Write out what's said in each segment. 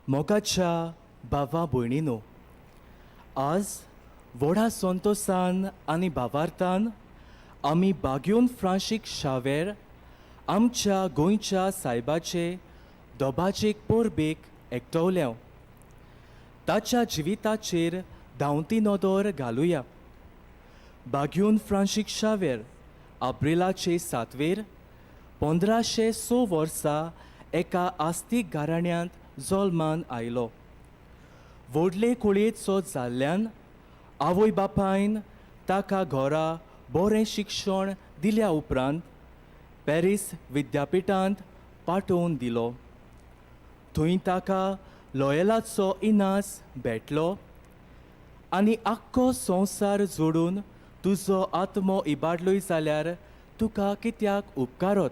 मोगाच्या बावा भयणीनो, आज व्हडा संतोषान आनी भावार्थान आमी बागयोन फ्रांशीक शावेर आमच्या गोंयच्या सायबाचे दोबाचेक पोरबेक एकटवल्या. ताच्या जिविताचेर धांवती नदर घालुया. बागयोन फ्रांशीक शावेर एप्रिलाचे 7वेर 1506 वर्सा एका आस्तीक घराण्यांत जल्मान आयलो. व्हडले कुळयेचो जाल्ल्यान आवय बापायन ताका घरा बरें शिक्षण दिल्या उपरांत पॅरीस विद्यापिठांत पाठोवन दिलो. थंय ताका लॉयलाचो इनास भेटलो आनी आख्खो संवसार जोडून तुजो आत्मो इबाडलोय जाल्यार तुका कित्याक उपकारत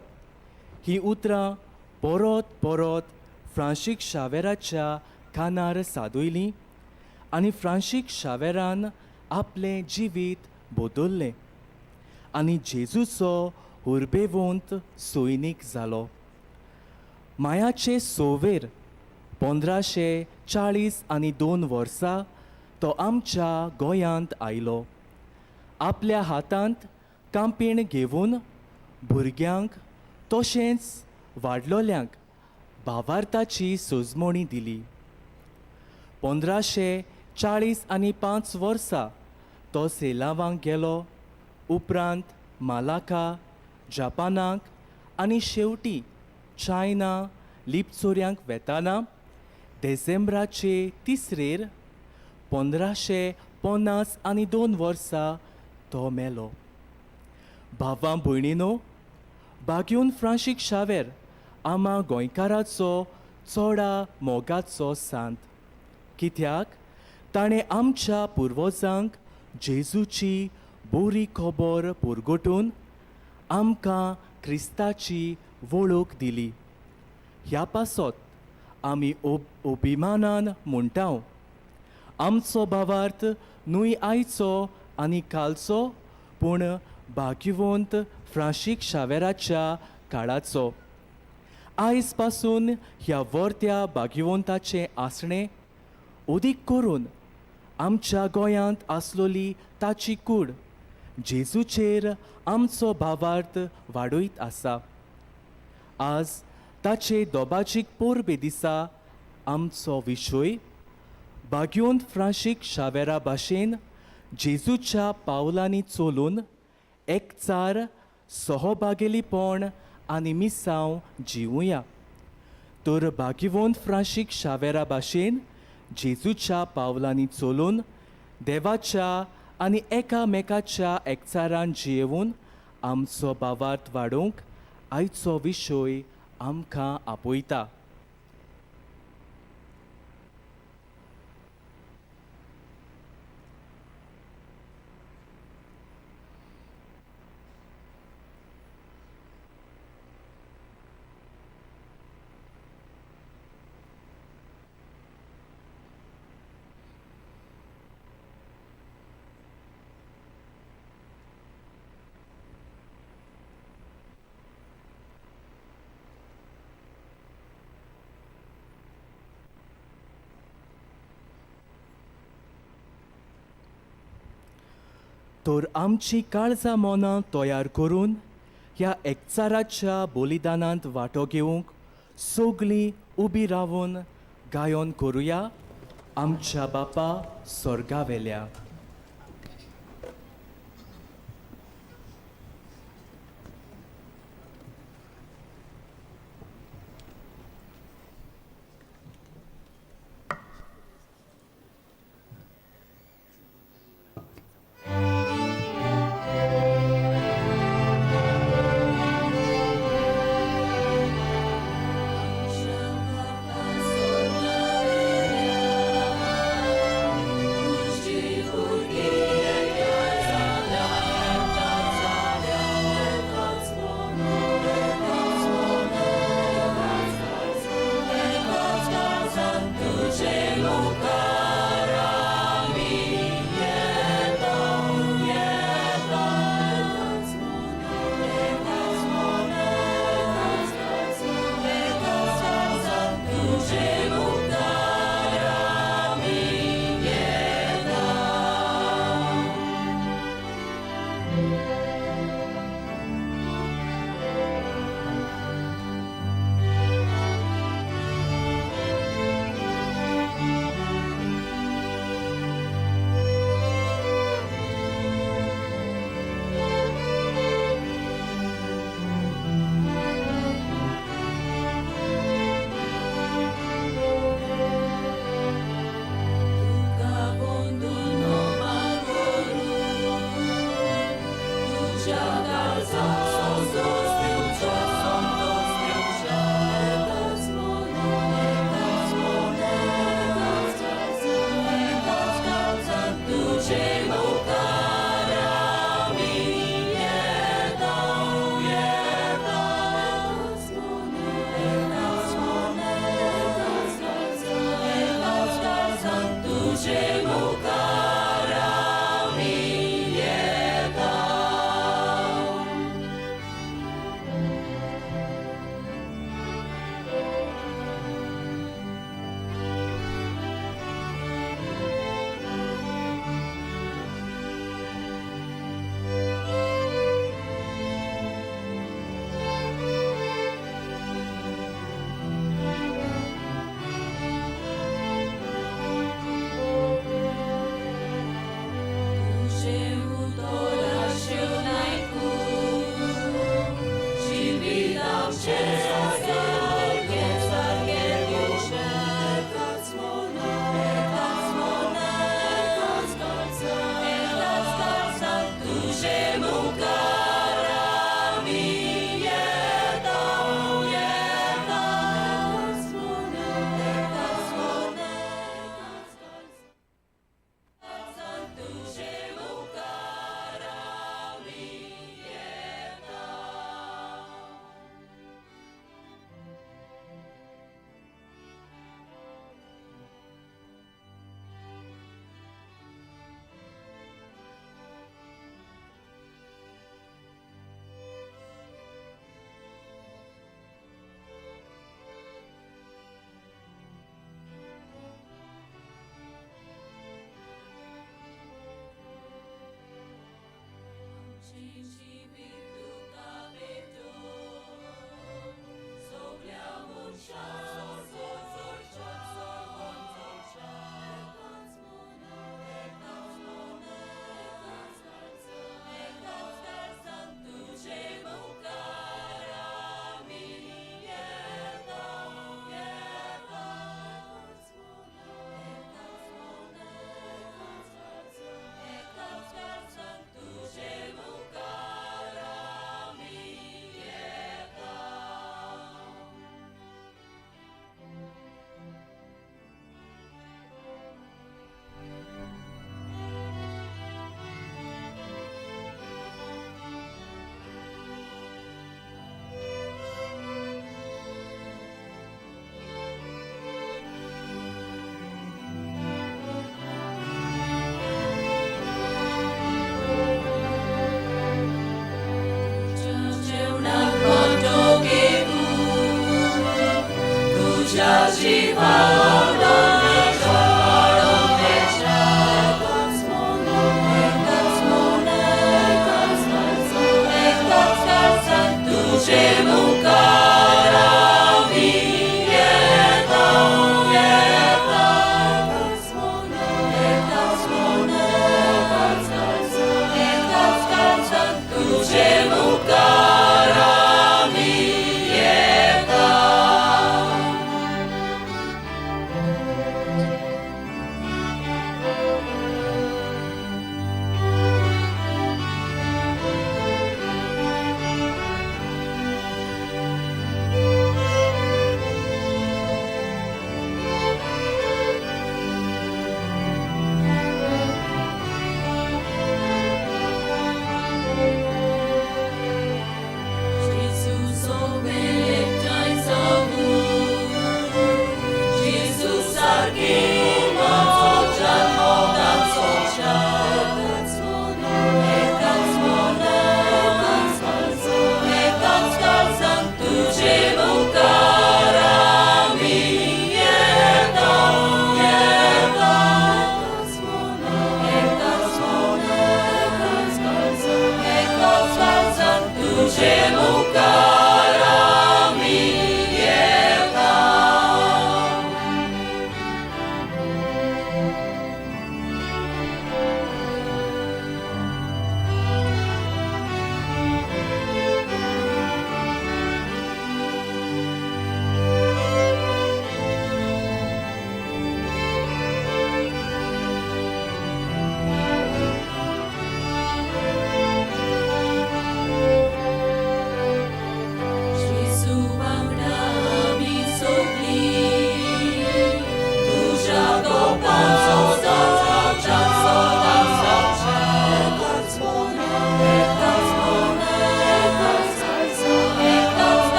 ही उतरां परत परत फ्रांशीक शावेराच्या कानार सादुयलीं आनी फ्रांशीक शावेरान आपलें जिवीत बदल्लें आनी जेजूचो हुर्बेवंत सैनीक जालो. मायाचे 6वेर 1542 वर्सा तो आमच्या गोंयांत आयलो. आपल्या हातांत कांपीण घेवन भुरग्यांक तशेंच वाडलोल्यांक भावार्थाची सोजमणी दिली. 1545 वर्सा तो सेलावांक गेलो. उपरांत मालाका, जापानाक आनी शेवटी चायना लिपचोऱ्यांक वेताना डिसेंबराचे 3रेर 1552 वर्सा तो मेलो. भावां भयणीनो, बागयोन फ्रांशीक शावेर आमा गोंयकाराचो चोडा मोगाचो सांत. कित्याक ताणें आमच्या पुर्वजांक जेजूची बरी खबर पुरगटून आमकां क्रिस्ताची वळख दिली. ह्या पासत आमी अभिमानान म्हणटाव, आमचो भावार्थ न्हय आयचो आनी कालचो पूण भाग्यवंत फ्रांशीक शावेराच्या काळाचो. आयज पासून ह्या वर्त्या भाग्यवंताचें आसणें उदीक करून आमच्या गोंयांत आसलोली ताची कूड जेजूचेर आमचो भावार्थ वाडयत आसा. आज ताचे दोबाचीक पोरबे दिसा आमचो विशय बागयोन फ्रांशीक शावेरा भाशेन जेजूच्या पावलांनी चलून एकचार सहभागेलीपण आनी मिसांव जिवुया. तर भाग्यवंत फ्रांशीक शावेरा भाशेन जेजूच्या पावलांनी चलून देवाच्या आनी एकामेकाच्या एकचारान जियेवून आमचो भावार्थ वाडोवंक आयचो विशय आमकां आपयता. तर आमची काळजां मनां तयार करून ह्या एकचाराच्या बलिदानांत वांटो घेवंक सगळीं उबी रावून गायन करुया. आमच्या बापा स्वर्गावेल्या. Thank you.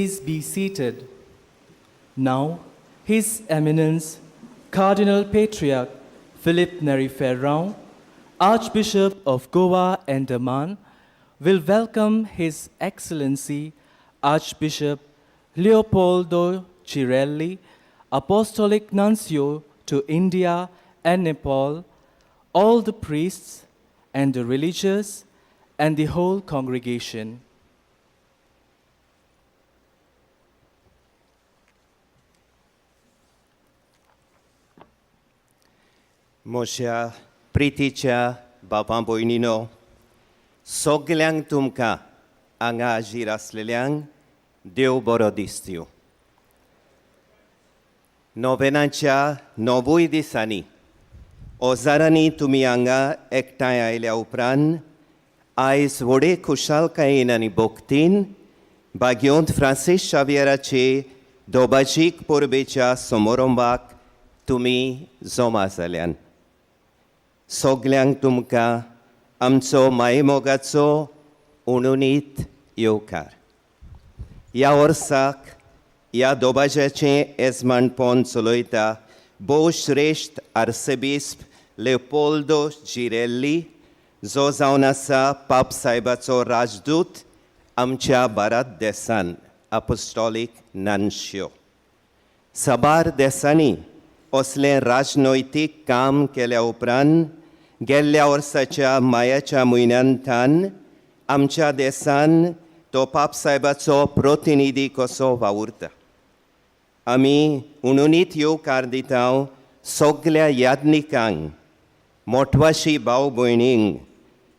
Please be seated. Now, His Eminence, Cardinal Patriarch Philip Neri Ferrão, Archbishop of Goa and Daman, will welcome His Excellency Archbishop Leopoldo Cirelli, Apostolic Nuncio to India and Nepal, all the priests and the religious and the whole congregation. मोशा प्रितीच्या बापां भयणीनो सगल्यांक तुमकां हांगा हाजीर आसलेल्यांक देव बरो दीस दिवं. नोवेनाच्या 9 दिसांनी ओजारांनी तुमी हांगा एकठांय आयल्या उपरांत आयज व्हडे खुशालकायेन आनी भोक्तीन भाग्योंत फ्रांसीस शावियराचे दोबाजीक परबेच्या समारंभाक तुमी जमा जाल्यान. सगल्यांक तुमकां आमचो मायेमोगाचो उणुणीत येवकार. ह्या वर्साक ह्या दोबाज्याचें येजमानपण चलयता भोव श्रेश्ठ आर्सबिस्प लेओपोल्दो जिरेल्ली, जो जावन आसा पाप सायबाचो राजदूत आमच्या भारत देशांत, अपोस्टॉलीक नन्शियो. साबार देशांनी असलें राजनैतीक काम केल्या उपरांत गेल्ल्या वर्साच्या मायाच्या म्हयन्यांतान आमच्या देशांत तो पाप सायबाचो प्रतिनिधी कसो वावुरता. आमी उणुणीत येवकार दिता सगल्या याज्ञिकांक, मोठवाशी भाव भयणींक,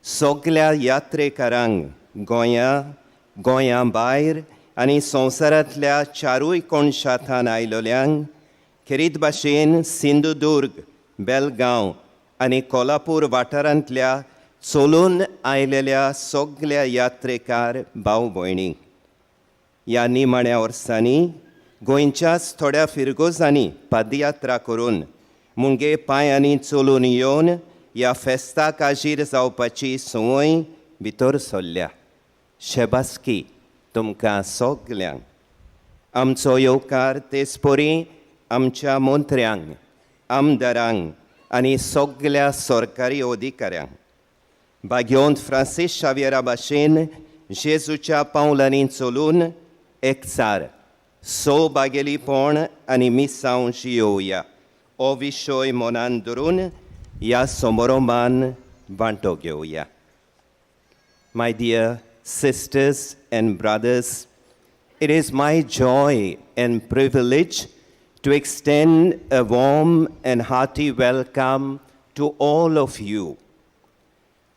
सगल्या यात्रेकारांक गोंया भायर आनी संवसारांतल्या चारूय कोणशांतान आयिल्ल्यांक, खेरीत भाशेन सिंधुदुर्ग, बेलगांव आनी कोल्हापूर वाठारांतल्या चलून आयलेल्या सगल्या यात्रेकार भाव भयणींक. ह्या निमाण्या वर्सांनी गोंयच्याच थोड्या फिरगोजांनी पदयात्रा करून मुंगे पांयांनी चलून येवन ह्या फेस्ताक हाजीर जावपाची संवय भितर सरल्या. शेबासकी तुमकां सगल्यांक. आमचो येवकार तेच परी आमच्या मंत्र्यांक, आमदारांक आनी सगल्या सरकारी अधिकाऱ्यांक. भाग्योंत फ्रांसीस शावियरा भाशेन जेजूच्या पावलांनी चलून एकचार, सौभागेलीपण आनी मिसांव येवया हो विशय मनान धरून ह्या समारंभान वांटो घेवया. My dear sisters and brothers, it is my joy and privilege to extend a warm and hearty welcome to all of you.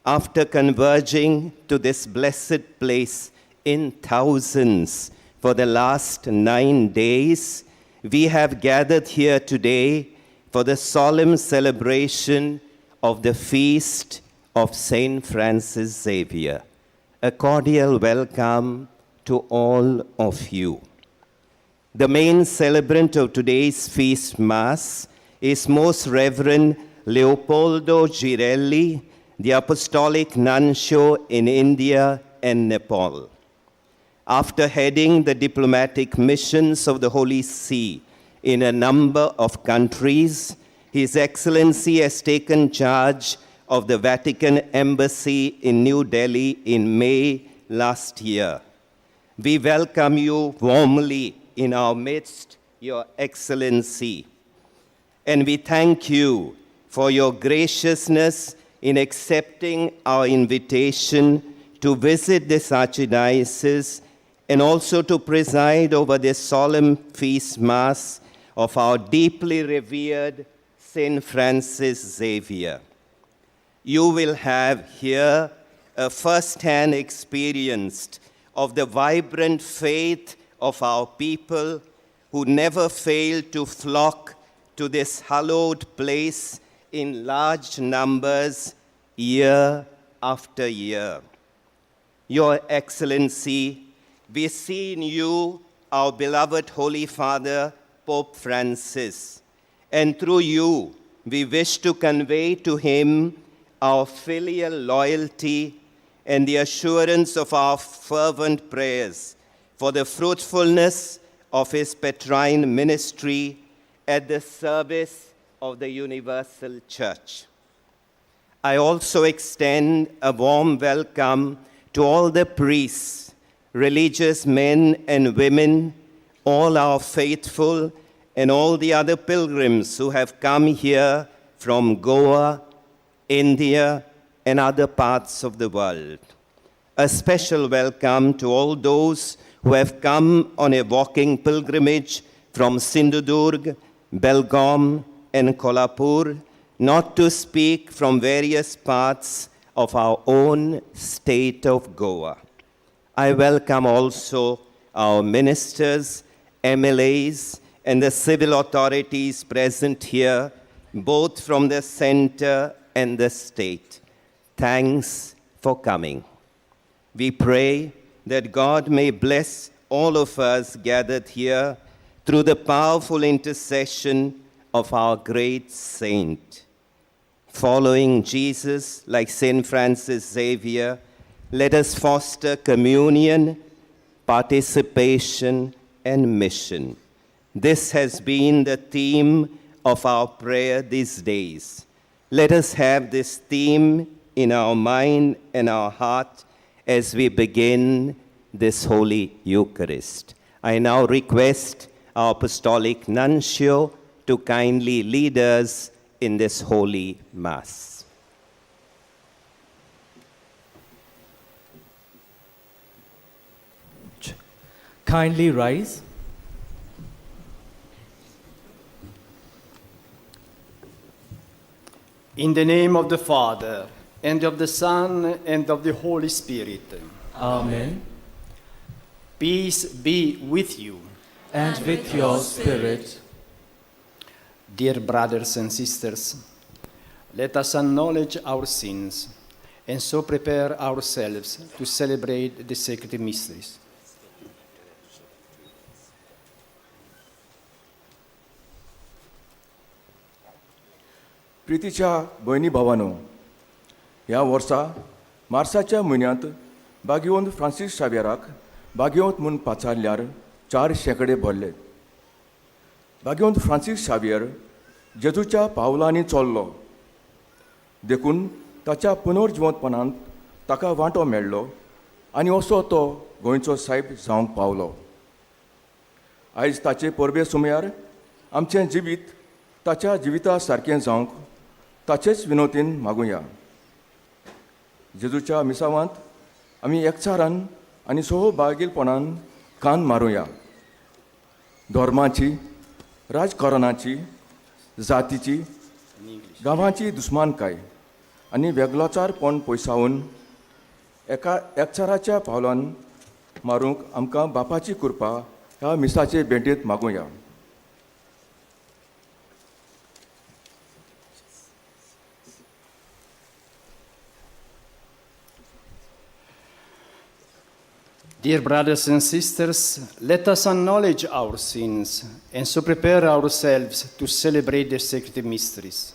After converging to this blessed place in thousands for the last 9 days, we have gathered here today for the solemn celebration of the feast of Saint Francis Xavier. A cordial welcome to all of you. The main celebrant of today's feast Mass is Most Reverend Leopoldo Cirelli, the Apostolic Nuncio in India and Nepal. After heading the diplomatic missions of the Holy See in a number of countries, His Excellency has taken charge of the Vatican Embassy in New Delhi in May last year. We welcome you warmly in our midst, Your Excellency, and we thank you for your graciousness in accepting our invitation to visit this archdiocese and also to preside over this solemn feast Mass of our deeply revered Saint Francis Xavier. You will have here a first-hand experience of the vibrant faith of our people who never fail to flock to this hallowed place in large numbers year after year. Your Excellency, we see in you our beloved Holy Father, Pope Francis, and through you, we wish to convey to him our filial loyalty and the assurance of our fervent prayers for the fruitfulness of his Petrine ministry at the service of the Universal Church. I also extend a warm welcome to all the priests, religious men and women, all our faithful, and all the other pilgrims who have come here from Goa, India, and other parts of the world. A special welcome to all those who have come on a walking pilgrimage from Sindhudurg, Belgaum, and Kolhapur, not to speak from various parts of our own state of Goa. I welcome also our ministers, MLAs, and the civil authorities present here, both from the center and the state. Thanks for coming. We pray that God may bless all of us gathered here through the powerful intercession of our great saint. Following Jesus like Saint Francis Xavier, let us foster communion, participation, and mission. This has been the theme of our prayer these days. Let us have this theme in our mind and our heart as we begin this Holy Eucharist. I now request our Apostolic Nuncio to kindly lead us in this Holy Mass. Kindly rise. In the name of the Father, and of the Son, and of the Holy Spirit. Amen. Peace be with you. And with your spirit. Dear brothers and sisters, let us acknowledge our sins and so prepare ourselves to celebrate the sacred mysteries. प्रीतीच्या भयणी भावांनो, ह्या वर्सा मार्साच्या म्हयन्यांत बागेवंत Francis शावेराक बागेवंत म्हूण पाचारल्यार 4 शेंकडे भरले. बागेवंत Francis Xavier जेजूच्या पावलांनी चल्लो देखून ताच्या पुनर्जिवंतपणांत ताका वांटो मेळ्ळो आनी असो तो गोंयचो साहेब जावंक पावलो. आयज ताचे परबे सुमयार आमचें जिवीत ताच्या जिविता सारकें जावंक ताचेच विनोतीन मागुया. जेजूच्या मिसावांत आमी एकचारान आनी सोबागिलपणान कान मारुया. धर्माची, राजकारणाची, जातीची, गांवांची दुस्मानकाय आनी वेगळोचारपण पयसावून एकचाराच्या पावलान मारूंक आमकां बापाची कृपा ह्या मिसाचे भेटेंत मागुया. Dear brothers and sisters, let us acknowledge our sins and so prepare ourselves to celebrate the sacred mysteries.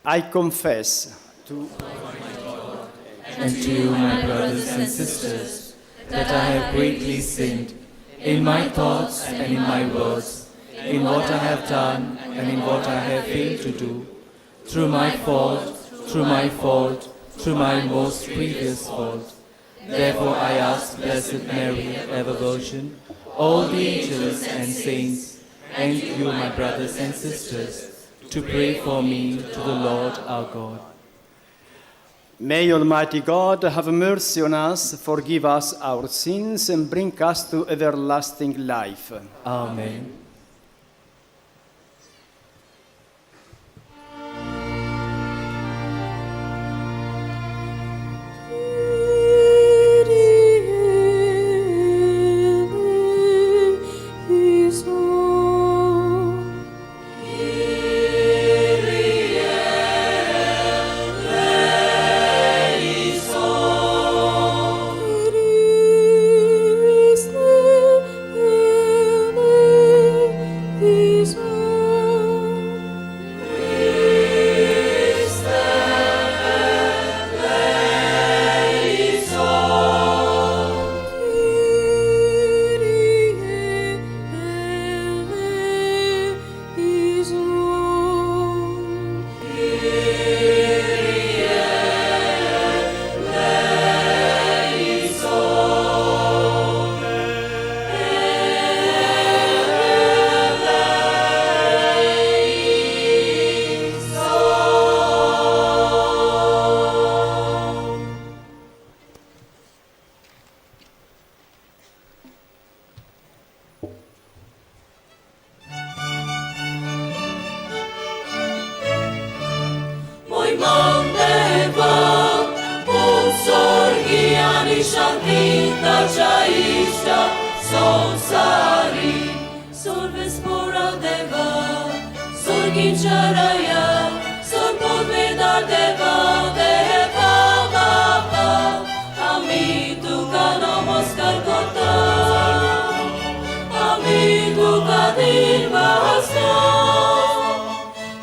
I confess to And to you, my brothers and sisters, that I have greatly sinned in my thoughts and in my words, in what I have done and in what I have failed to do, through my fault, through my most grievous fault. Therefore I ask Blessed Mary, ever Virgin, all the angels and saints, and you, my brothers and sisters, to pray for me to the Lord our God. May Almighty God have mercy on us, forgive us our sins, and bring us to everlasting life. Amen. शांतीताच्या इष्टा संसारी सर्व Spora देवा सर्गीच्या राया सर्वोद्वेदार देवा देवा बाबा आम्ही तुका नमस्कार करता आम्ही तुका दिवसा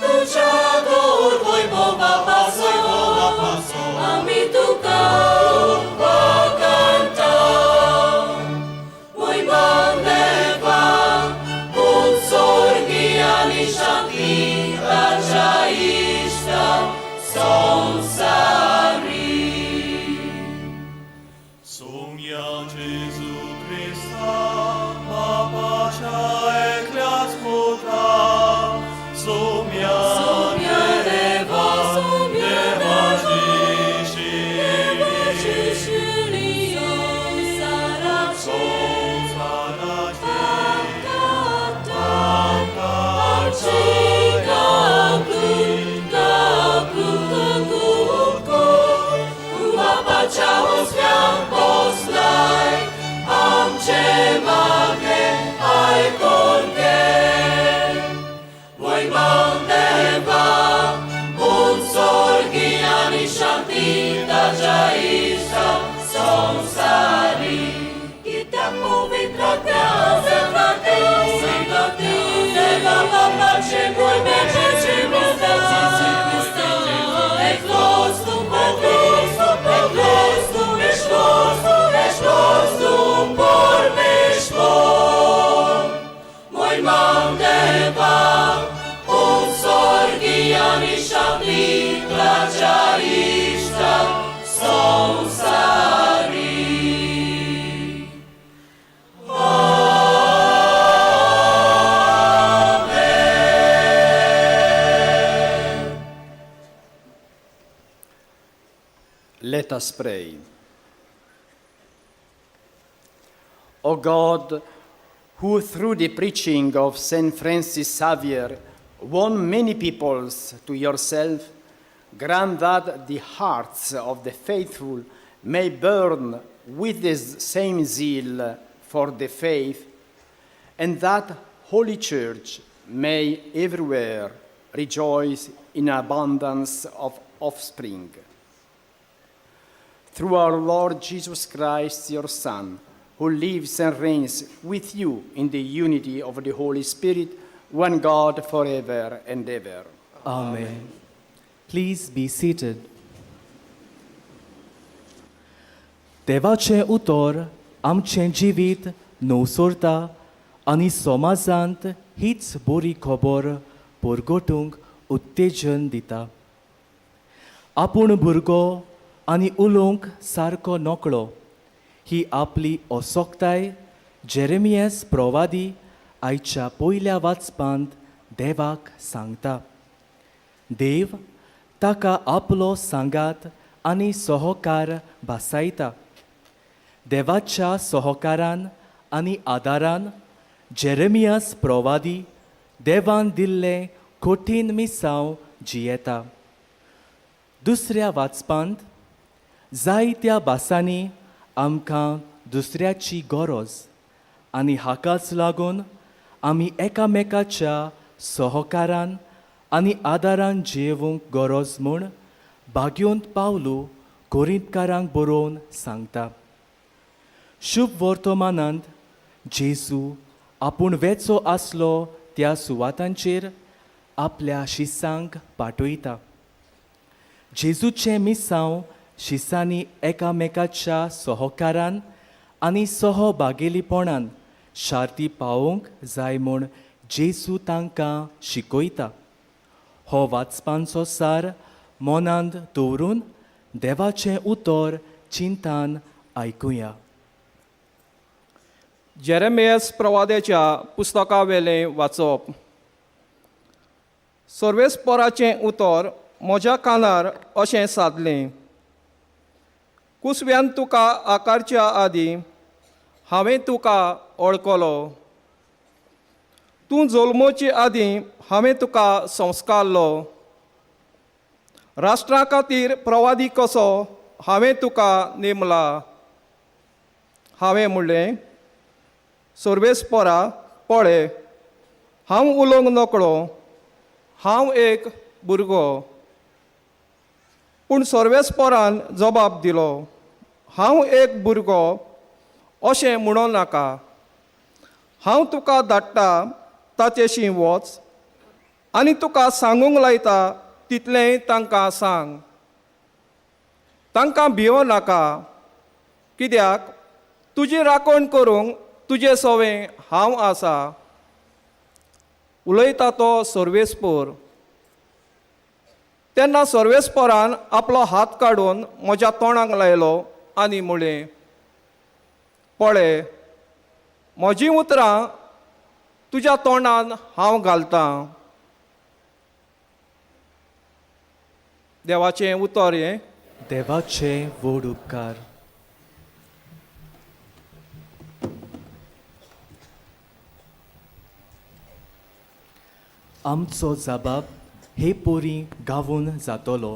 तुझ्या गौर वैभवा पासून आम्ही तुका वगळता वैभव देवा उत्सर्गी आणि शांती ताच्या इष्टा संसारी Sumia Jesu Christa, Papacia ecleas puta, Sumia Deva, Deva Cishilio Sarace Ciao sviam poslaj, amče magre, aj konke. Vojman deva, un sorgi ani shantita jaisa sonsari. Kita povitratya, zetrati, deva papa ce voi mece ce vizdazi, eklos tu peklos, eklos tu por mishmor. Moj mam deva, un sorgi ani shanti traja ishta sonsari. Let us pray. O God, who through the preaching of St. Francis Xavier won many peoples to yourself, grant that the hearts of the faithful may burn with the same zeal for the faith, and that Holy Church may everywhere rejoice in abundance of offspring. Through our Lord Jesus Christ, your Son, who lives and reigns with you in the unity of the Holy Spirit, one God forever and ever. Amen. Please be seated. देवाचें उतर आमचें जिवीत न्हवसोरता आनी समाजांत हीच बरी खबर परगटूंक उत्तेजन दिता. आपूण भुरगो आनी उलोवंक सारको नकळो ही आपली असोक्ताय जेरेमियास प्रवादी आयच्या पयल्या वाचपांत देवाक सांगता. देव ताका आपलो सांगात आनी सहकार भासायता. देवाच्या सहकारान आनी आदारान जेरेमियास प्रवादी देवान दिल्लें कठीण मिसांव जियेता. दुसऱ्या वाचपांत जायत्या भासांनी आमकां दुसऱ्याची गरज आनी हाकाच लागून आमी एकामेकाच्या सहकारान आनी आदारान जियेवंक गरज म्हूण भाग्योंत पावलू कोरिंतकारांक बरोवन सांगता. शुभ वर्तमानांत जेजू आपूण वेचो आसलो त्या सुवातांचेर आपल्या शिसांक पाठयता. जेजूचें मिसांव शिसांनी एकामेकाच्या सहकारान आनी सहभागिलीपणान शार्ती पावोवंक जाय म्हूण जेजू तांकां शिकयता. हो वाचपांचो सार मनांत दवरून देवाचें उतर चिंतान आयकुया. जेरेमियास प्रवाद्याच्या पुस्तका वेलें वाचप. सर्वेस्पराचें उतर म्हज्या कानार अशें सादलें. कुसव्यान तुका आकारच्या आदीं हांवें तुका वळखलो. तूं जल्मोचे आदीं हांवें तुका संस्कारलो. राष्ट्रा खातीर प्रवादी कसो हांवें तुका नेमला. हांवें म्हणलें, सर्वेस्परा पळय, हांव उलोवंक नकळो, हांव एक भुरगो. पूण सर्वेस्परान जबाब दिलो, हांव एक भुरगो अशें म्हणूं नाका. हांव तुका धाडटा ताचेशी वच आनी तुका सांगूंक लायता तितलेंय तांकां सांग. तांकां भिवो नाका, कित्याक तुजी राखण करूंक तुजे सवें हांव आसा. उलयता तो सर्वेस्पर. तेन्ना सर्वेस्परान आपलो हात काडून म्हज्या तोंडाक लायलो आनी म्हणलें, पळय, म्हजीं उतरां तुज्या तोंडान हांव घालतां. देवाचें उतर हें. देवाचे व्हड उपकार. आमचो जबाब हे पोरी गावून जातलो.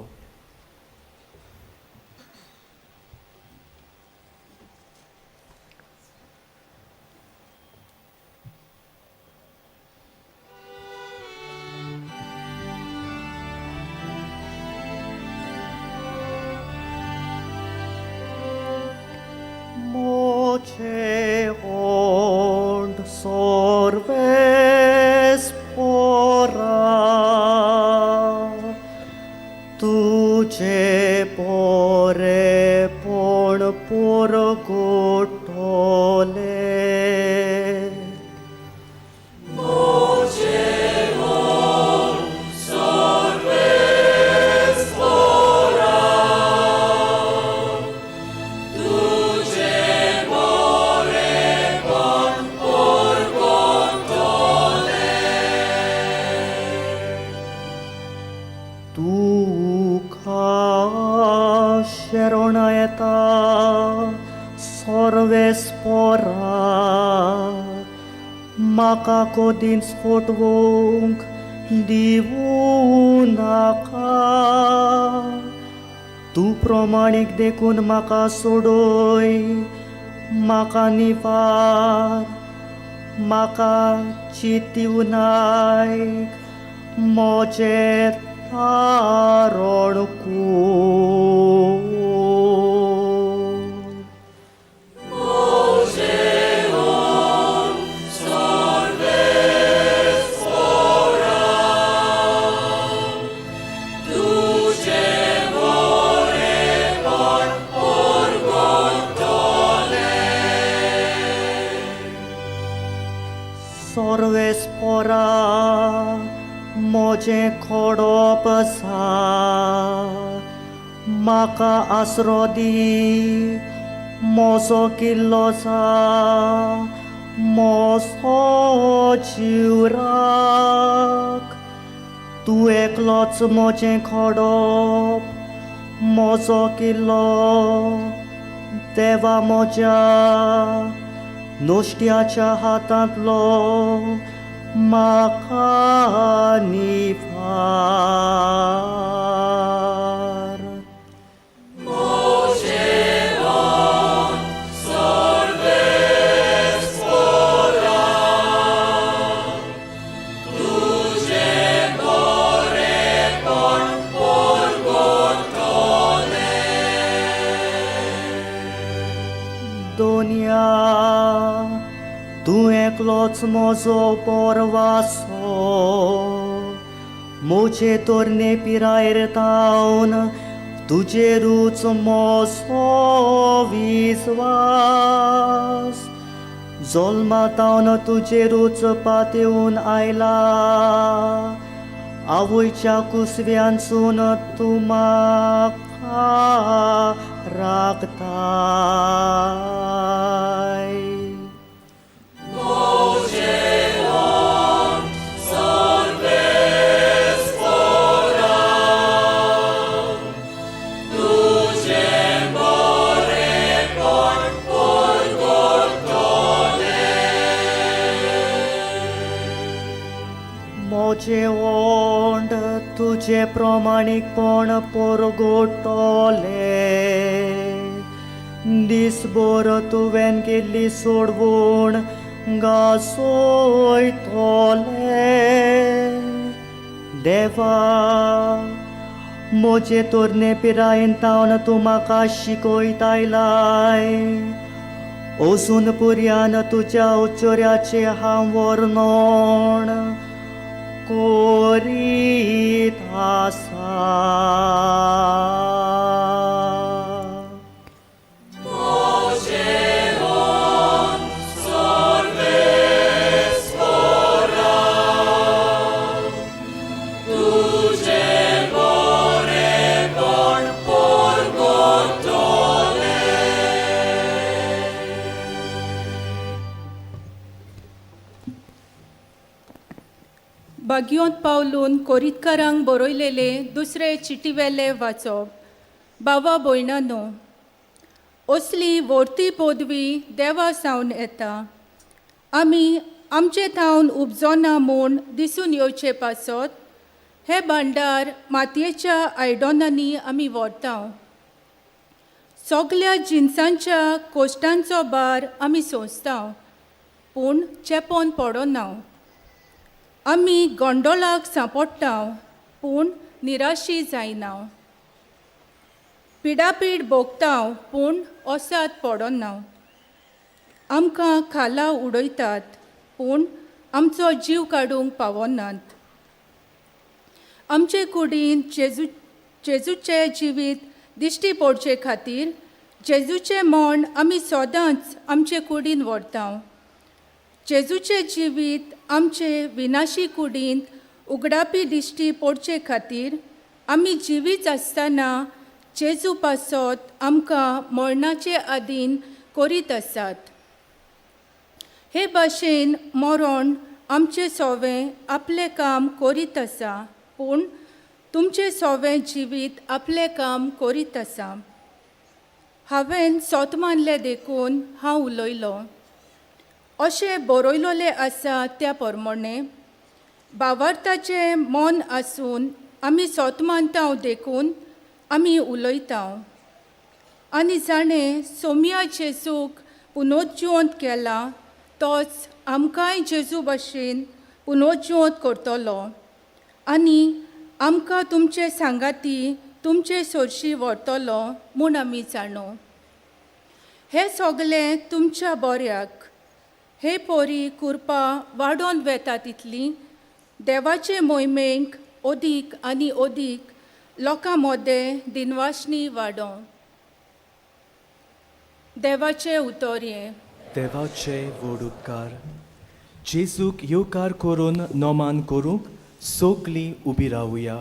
म्हाका कोदीन स्फोटवूंक दिवूं नाका. तूं प्रमाणीक देखून म्हाका सोडूय, म्हाका निवार, म्हाका चिंतिवनायक, म्हजें तारण कूर. सर्वेस्परा म्हजें खोडोप आसा, म्हाका आसरो दी, म्हजो किल्लो आसा, म्हजो जीव राख. तूं एकलोच म्हजें खोडोप, म्हजो किल्लो, देवा म्हज्या नुस्त्याच्या हातांतलो म्हाका निवार. दोनिया तूं एकलोच म्हजो पोरवासो, म्हजे तोरणे पिरायेर तावन तुजेरूच म्हजो विस्वास. जल्मातावन तुजेरूच पातयेवन आयला, आवयच्या कुसव्यांसून तूं म्हाका राखताय. म्हजे वोंड तुजे प्रमाणीकपण परगोटले. दिसभर तुवें केल्ली सोडवण गासोय तोले देवा म्हजे तोरणे पिरायेन तावन तूं म्हाका शिकयत आयलाय अजून पर्यान तुज्या उच्चऱ्याचे हांव वर्णन करीत आसा भाग्योंत पावलून कोरीतकारांक बरयलेले दुसरे चिटीवेले वाचप. बाबा भयणांनो, असली वर्ती पदवी देवा सावन येता. आमी आमचे थावन उपजोना म्हूण दिसून येवचे पासत हे भांडार मातयेच्या आयदनांनी आमी व्हरता. सगल्या जिन्सांच्या कोश्टांचो भार आमी सोंसता, पूण चेपोन पडना. आमी गोंडोलाक सांपडटा, पूण निराशी जायना. पिडापीड भोगता, पूण ओसाद पडना. आमकां खाला उडयतात, पूण आमचो जीव काडूंक पावनात. आमचे कुडीन जेजूचे जिवीत दिश्टी पडचे खातीर जेजूचे मोण आमी सदांच आमचे कुडीन व्हरता. जेजूचे जिवीत आमचे विनाशी कुडींत उगडापी दिश्टी पडचे खातीर आमी जिवीत आसतना जेजू पासत आमकां मरणाचे आदीन करीत आसात. हे भाशेन मरण आमचे सोवें आपलें काम करीत आसा, पूण तुमचे सोवें जिवीत आपलें काम करीत आसा. हांवें सोत मानलें देखून हांव उलयलों. अशें बरयलोलें आसा त्या प्रमाणे भावार्थाचें मन आसून आमी सोत मानता देखून आमी उलयता. आनी जाणें सोम्या जेजूक पुनरुज्जीवंत केला, तोच आमकांय जेजू भाशेन पुनरुज्जीवंत करतलो आनी आमकां तुमचे सांगाती तुमचे सोरशी व्हरतलो म्हूण आमी जाणो. हें सगलें तुमच्या बऱ्याक. हे पोरी कृपा वाडोवन वेता तितली देवाचे मोहिमेक ओदीक आनी ओदीक लोकां मदें दिनवासनी वाडो. देवाचे उतोरये. देवाचे व्हड उपकार जेजूक येवकार करून नोमान करूंक सगलीं उबी रावुया.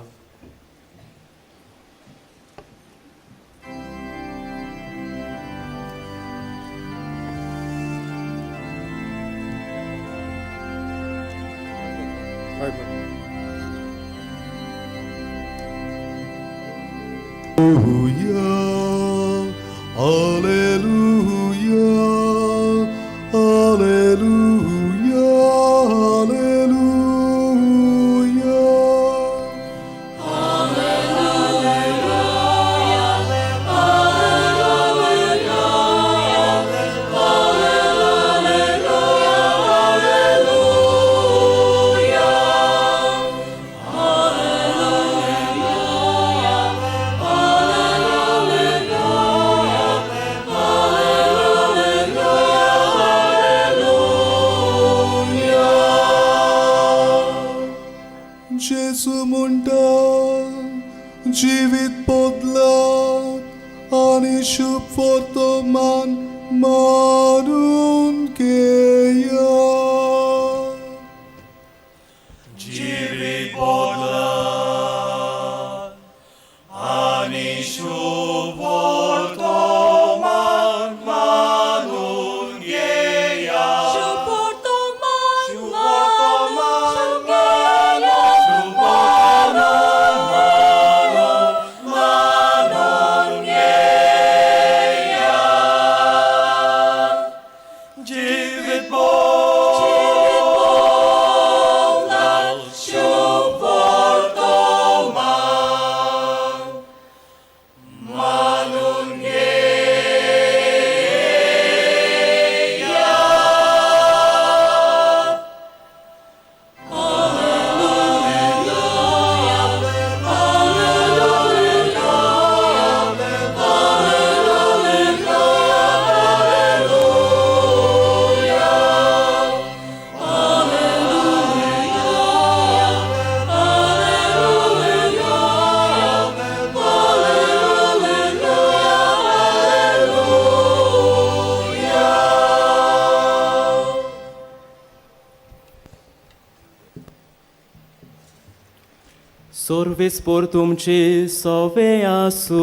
Sorvespor तुमची सवे आसू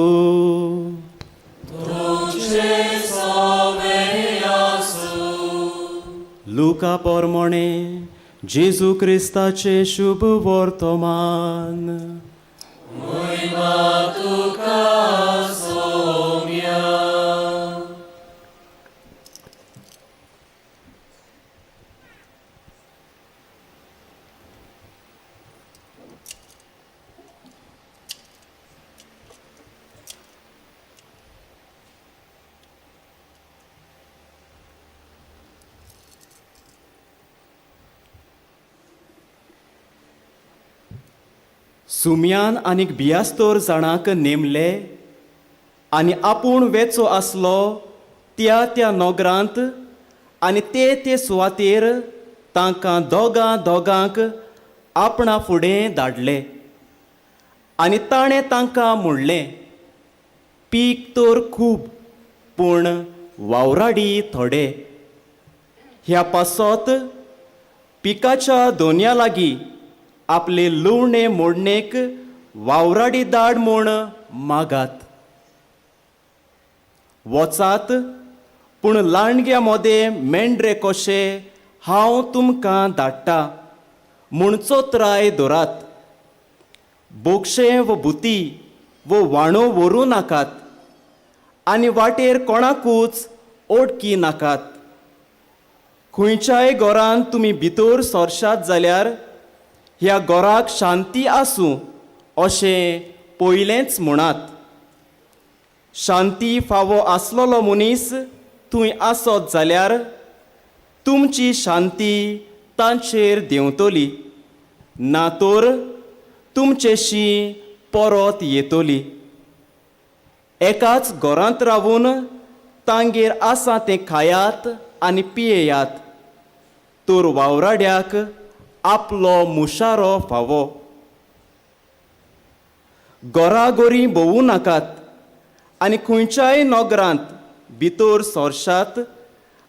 लुका पोरमोणे जेजू क्रिस्ताचे शुभ वर्तमान सुम्यान आनीक बियास्तोर जाणांक नेमले आनी आपूण वेचो आसलो त्या त्या नोगरांत आनी ते सुवातेर तांकां दोगांक आपणा फुडें धाडले आनी ताणें तांकां म्हणलें पीक तर खूब पूण वावराडी थोडे ह्या पासत पिकाच्या दोनया लागीं आपले लुवणे मोडणेक वावराडी दाड म्हूण मागात वचात पूण लांडग्या मोदे मेंढरे कशे हांव तुमकां धाडटा म्हणचो त्राय दवरात बोगशे व बुती वो वाणो व्हरूं नाकात आनी वाटेर कोणाकूच ओडकी नाकात खंयच्याय घरांत तुमी भितर सरशात जाल्यार ह्या घराक शांती आसूं अशें पयलेंच म्हणात शांती फावो आसलोलो मनीस थंय आसत जाल्यार तुमची शांती तांचेर देंवतली ना तर तुमचेशी परत येतली एकाच घरांत रावून तांगेर आसा तें खायात आनी पियेयात तर वावराड्याक आपलो मुशारो फावो घोराघोरी भोवूं नाकात आनी खंयच्याय नोगरांत भितर सरशात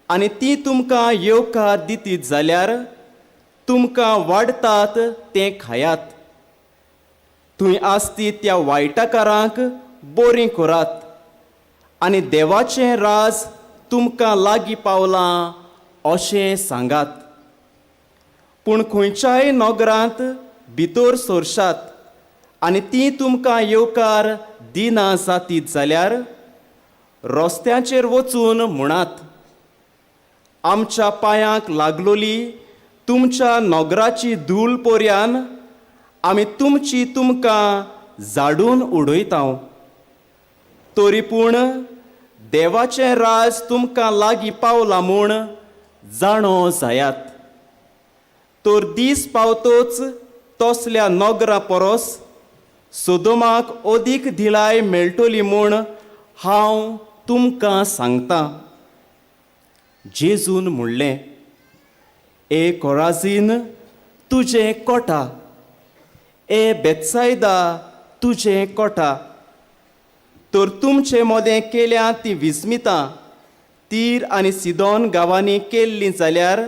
आनी ती तुमकां येवकार दितीत जाल्यार तुमकां वाडटात तें खायात थंय आसती त्या वायटाकारांक बोरीं करात आनी देवाचें राज तुमकां लागीं पावलां अशें सांगात पूण खंयच्याय नोगरांत भितर सरशात आनी ती तुमकां येवकार दिना जातीत जाल्यार रस्त्याचेर वचून म्हणात आमच्या पांयांक लागलोली तुमच्या नोगराची धूळ पोरयान आमी तुमची तुमकां झाडून उडयता तरी पूण देवाचें राज तुमकां लागीं पावलां म्हूण जाणो जायात तर दीस पावतोच तसल्या नोगरा परस सोदोमाक अदीक धिलाय मेळटली म्हूण हांव तुमकां सांगतां जेजून म्हणलें ए कोराजीन तुजें कोटा ए बेत्सायदा तुजें कोटा तर तुमचें मोदें केल्या ती विस्मितां तीर आनी सिदोन गांवांनी केल्लीं जाल्यार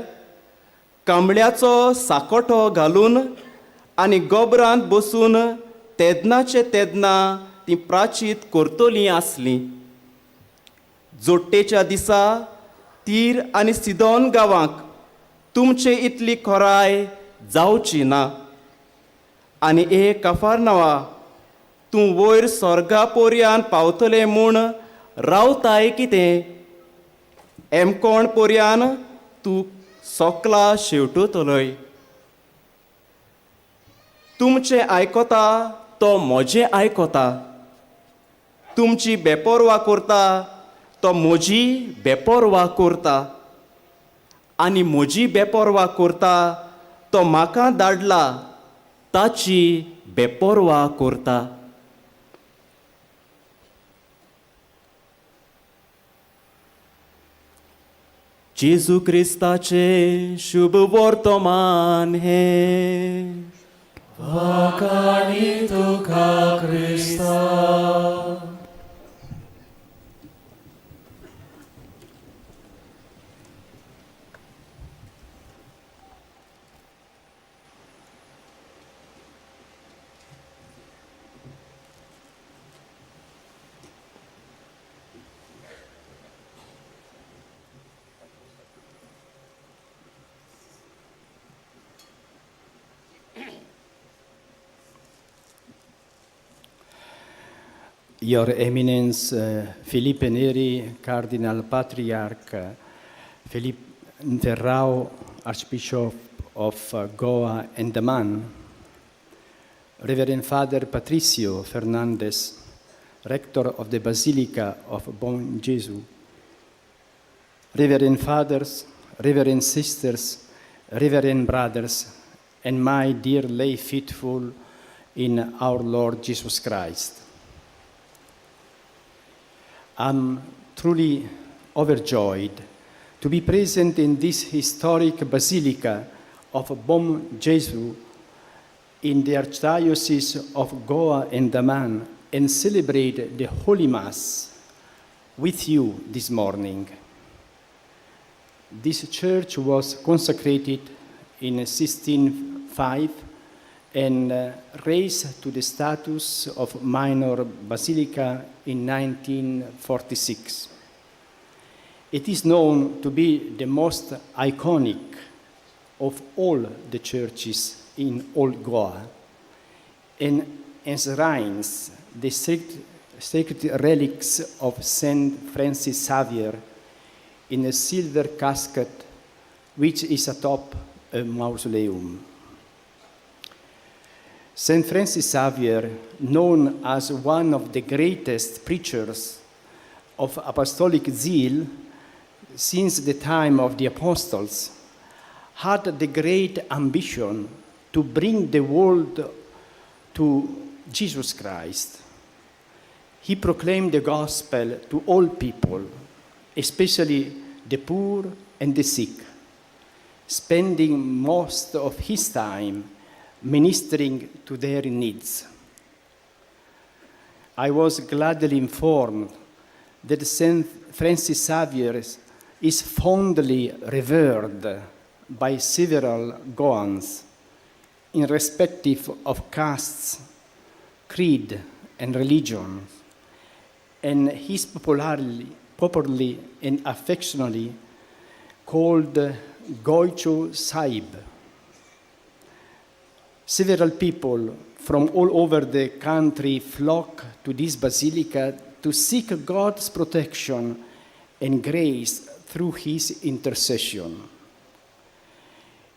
कांबळ्याचो साकोटो घालून आनी गोबरांत बसून तेदनाचे तेदना ती प्राचीत करतलीं आसलीं जोडटेच्या दिसा तीर आनी सिदोन गांवांक तुमचे इतली खोराय जावची ना आनी ए कफारनावा तूं वयर स्वर्गा पोरयान पावतलें म्हूण रावताय कितें एमकोण पोरयान तूं सोकला शेवटतलोय तुमचें आयकोता तो म्हजें आयकोता तुमची बेपोरवा करता तो म्हजी बेपोरवा करता आनी म्हजी बेपोरवा करता तो म्हाका धाडला ताची बेपोरवा करता जेजू क्रिस्ताचे शुभ वर्तमान हे वाकाणी तुका Crysta Your Eminence Philippe Neri, Cardinal Patriarch Philippe Ferrao, Archbishop of Goa and Daman, Reverend Father Patricio Fernandez, Rector of the Basilica of Bon Jesus, Reverend Fathers, Reverend Sisters, Reverend Brothers, and my dear lay faithful in our Lord Jesus Christ. I'm truly overjoyed to be present in this historic Basilica of Bon Jesus in the Archdiocese of Goa and Daman and celebrate the Holy Mass with you this morning. This church was consecrated in 1605 and raised to the status of minor basilica in 1946. It is known to be the most iconic of all the churches in old Goa and enshrines the sacred relics of Saint Francis Xavier in a silver casket which is atop a mausoleum. Saint Francis Xavier, known as one of the greatest preachers of apostolic zeal since the time of the apostles, had the great ambition to bring the world to Jesus Christ. He proclaimed the gospel to all people, especially the poor and the sick, spending most of his time ministering to their needs. I was gladly informed that Saint Francis Xavier is fondly revered by several Goans, irrespective of castes, creed, and religion, and he is popularly and affectionately called Goicho Sahib. Several people from all over the country flock to this basilica to seek God's protection and grace through his intercession.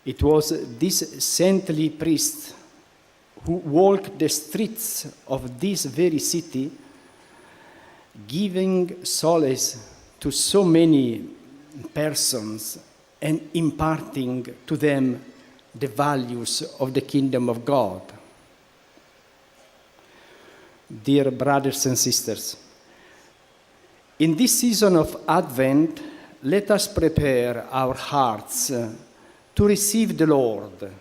It was this saintly priest who walked the streets of this very city, giving solace to so many persons and imparting to them the values of the kingdom of God. Dear brothers and sisters, in this season of Advent, let us prepare our hearts to receive the Lord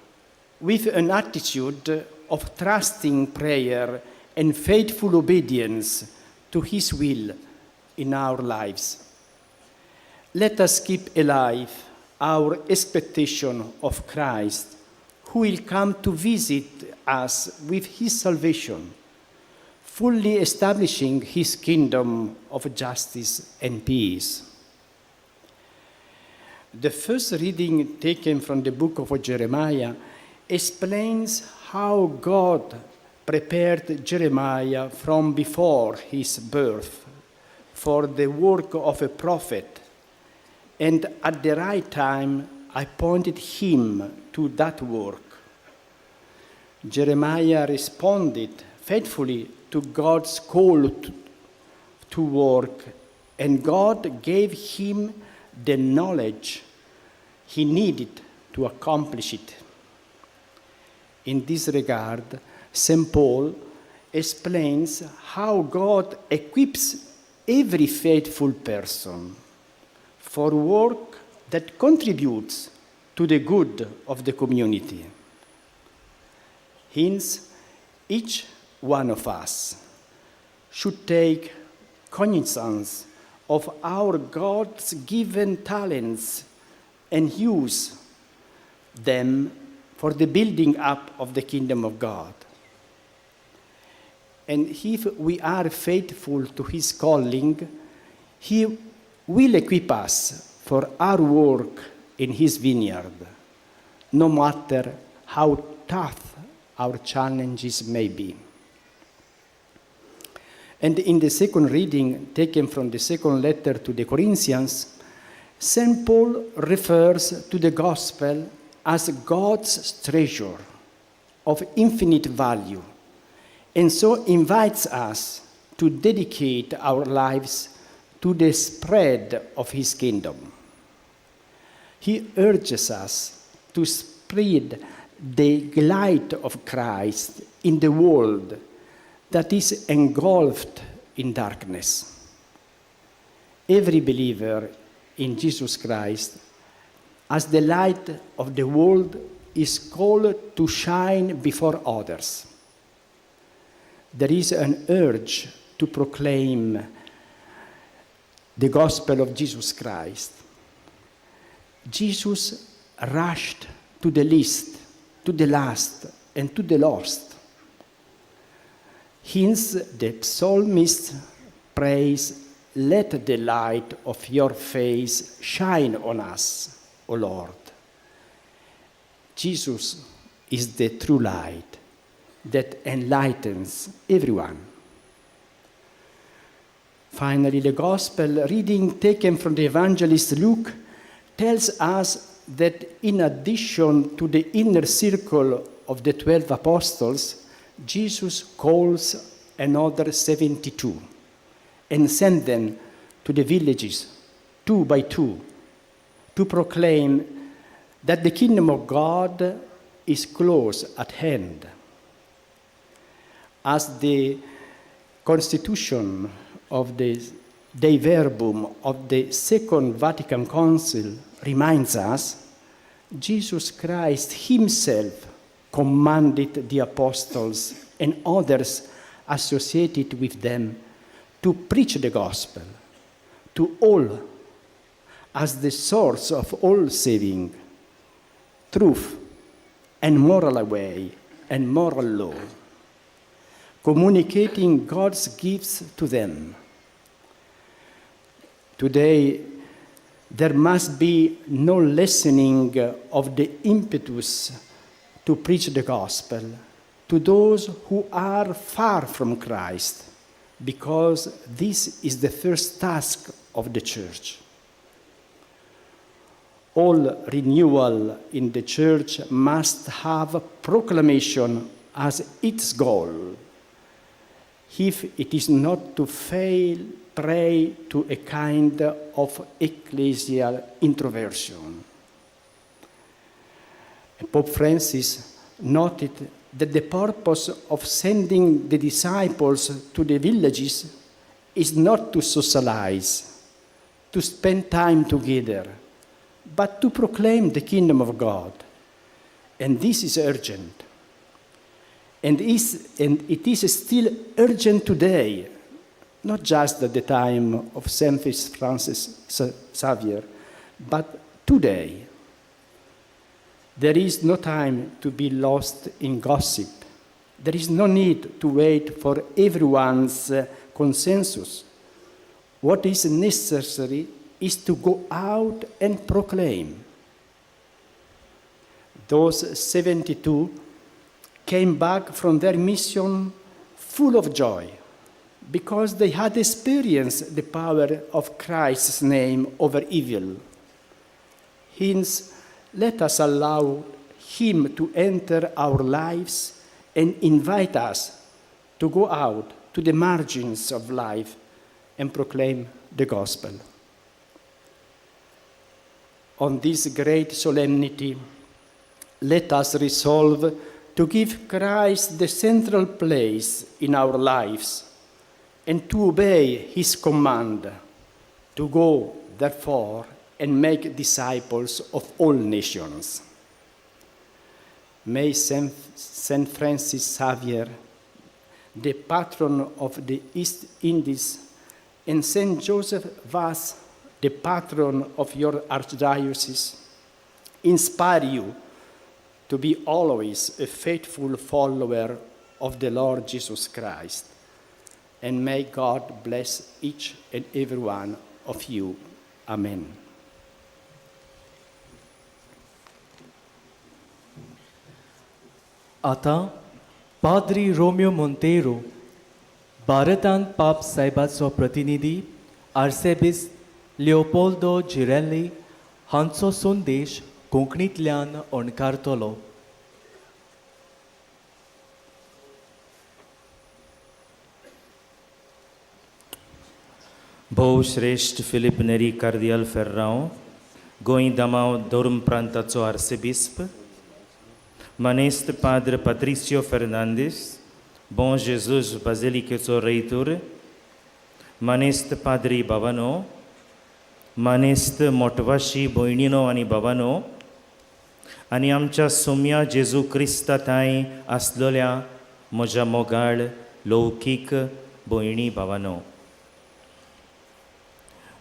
with an attitude of trusting prayer and faithful obedience to his will in our lives. Let us keep alive our expectation of Christ, who will come to visit us with his salvation, fully establishing his kingdom of justice and peace. The first reading taken from the book of Jeremiah explains how God prepared Jeremiah from before his birth for the work of a prophet, and at the right time appointed him to that work. Jeremiah responded faithfully to God's call to work, and God gave him the knowledge he needed to accomplish it. In this regard, St. Paul explains how God equips every faithful person for work that contributes to the good of the community. Hence, each one of us should take cognizance of our God's given talents and use them for the building up of the kingdom of God. And if we are faithful to his calling, he will equip us for our work in his vineyard, no matter how tough our challenges may be. And in the second reading, taken from the second letter to the Corinthians, St. Paul refers to the gospel as God's treasure of infinite value, and so invites us to dedicate our lives to the spread of his kingdom. He urges us to spread the light of Christ in the world that is engulfed in darkness. Every believer in Jesus Christ, as the light of the world, is called to shine before others. There is an urge to proclaim the gospel of Jesus Christ. Jesus rushed to the least, to the last, and to the lost. Hence, the psalmist prays, "Let the light of your face shine on us, O Lord." Jesus is the true light that enlightens everyone. Finally, the gospel reading taken from the evangelist Luke tells us that in addition to the inner circle of the 12 apostles, Jesus calls another 72 and sends them to the villages, 2 by 2, to proclaim that the kingdom of God is close at hand. As the constitution of the Dei Verbum of the Second Vatican Council reminds us, Jesus Christ himself commanded the apostles and others associated with them to preach the gospel to all as the source of all saving, truth, and moral way and moral law, communicating God's gifts to them. Today, there must be no lessening of the impetus to preach the gospel to those who are far from Christ, because this is the first task of the Church. All renewal in the Church must have proclamation as its goal, if it is not to fail prey to a kind of ecclesial introversion. Pope Francis noted that the purpose of sending the disciples to the villages is not to socialize, to spend time together, but to proclaim the kingdom of God. And this is urgent. And it is still urgent today, not just at the time of St. Francis Xavier, but today. There is no time to be lost in gossip. There is no need to wait for everyone's consensus. What is necessary is to go out and proclaim. Those 72 came back from their mission full of joy, because they had experienced the power of Christ's name over evil. Hence, let us allow him to enter our lives and invite us to go out to the margins of life and proclaim the gospel. On this great solemnity, let us resolve to give Christ the central place in our lives and to obey his command to go, therefore, and make disciples of all nations. May Saint Francis Xavier, the patron of the East Indies, and Saint Joseph Vaz, the patron of your archdiocese, inspire you to be always a faithful follower of the Lord Jesus Christ. And may God bless each and every one of you. Amen. आता पाद्री Romeo Monteiro भारतांत पाप सायबाचो प्रतिनिधी आर्सेबिस लिओपोल्दो जिरेल्ली हांचो संदेश कोंकणींतल्यान अणकारतलो. भोव श्रेष्ठ फिलिप नेरी कार्दियल फेर्रांव, गोंय दमांव धर्म प्रांताचो आर्सेबिस्प, मानेस्त पाद्र पात्रिसियो फेर्नांदीस, बॉन जेजूस बाजिलिकेचो रेइतूर, मानेस्त पाद्री बाबानो, मानेस्त मोटवाशी भयणीनो आनी बाबानो, आनी आमच्या सोम्या जेजू क्रिस्तांताय आसलेल्या म्हज्या मोगाळ लौकीक भयणी बाबानो.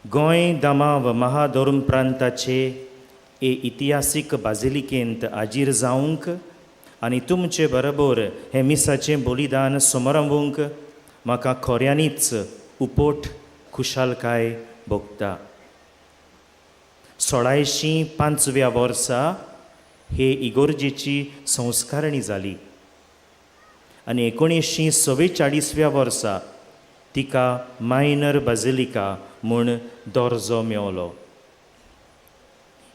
गोंय दमांव महाधर्म प्रांताचे ए इतिहासीक बाजिलिकेंत आजीर जावंक आनी तुमचे बरोबर हे मिसाचें बलिदान समरंभूंक म्हाका खऱ्यांनीच उपोट खुशालकाय भोगता. 1605व्या वर्सा हे इगोर्जेची संस्कारणी जाली आनी 1944व्या वर्सा तिका मायनर बाजिलिका म्हूण दर्जो मेळ्ळो.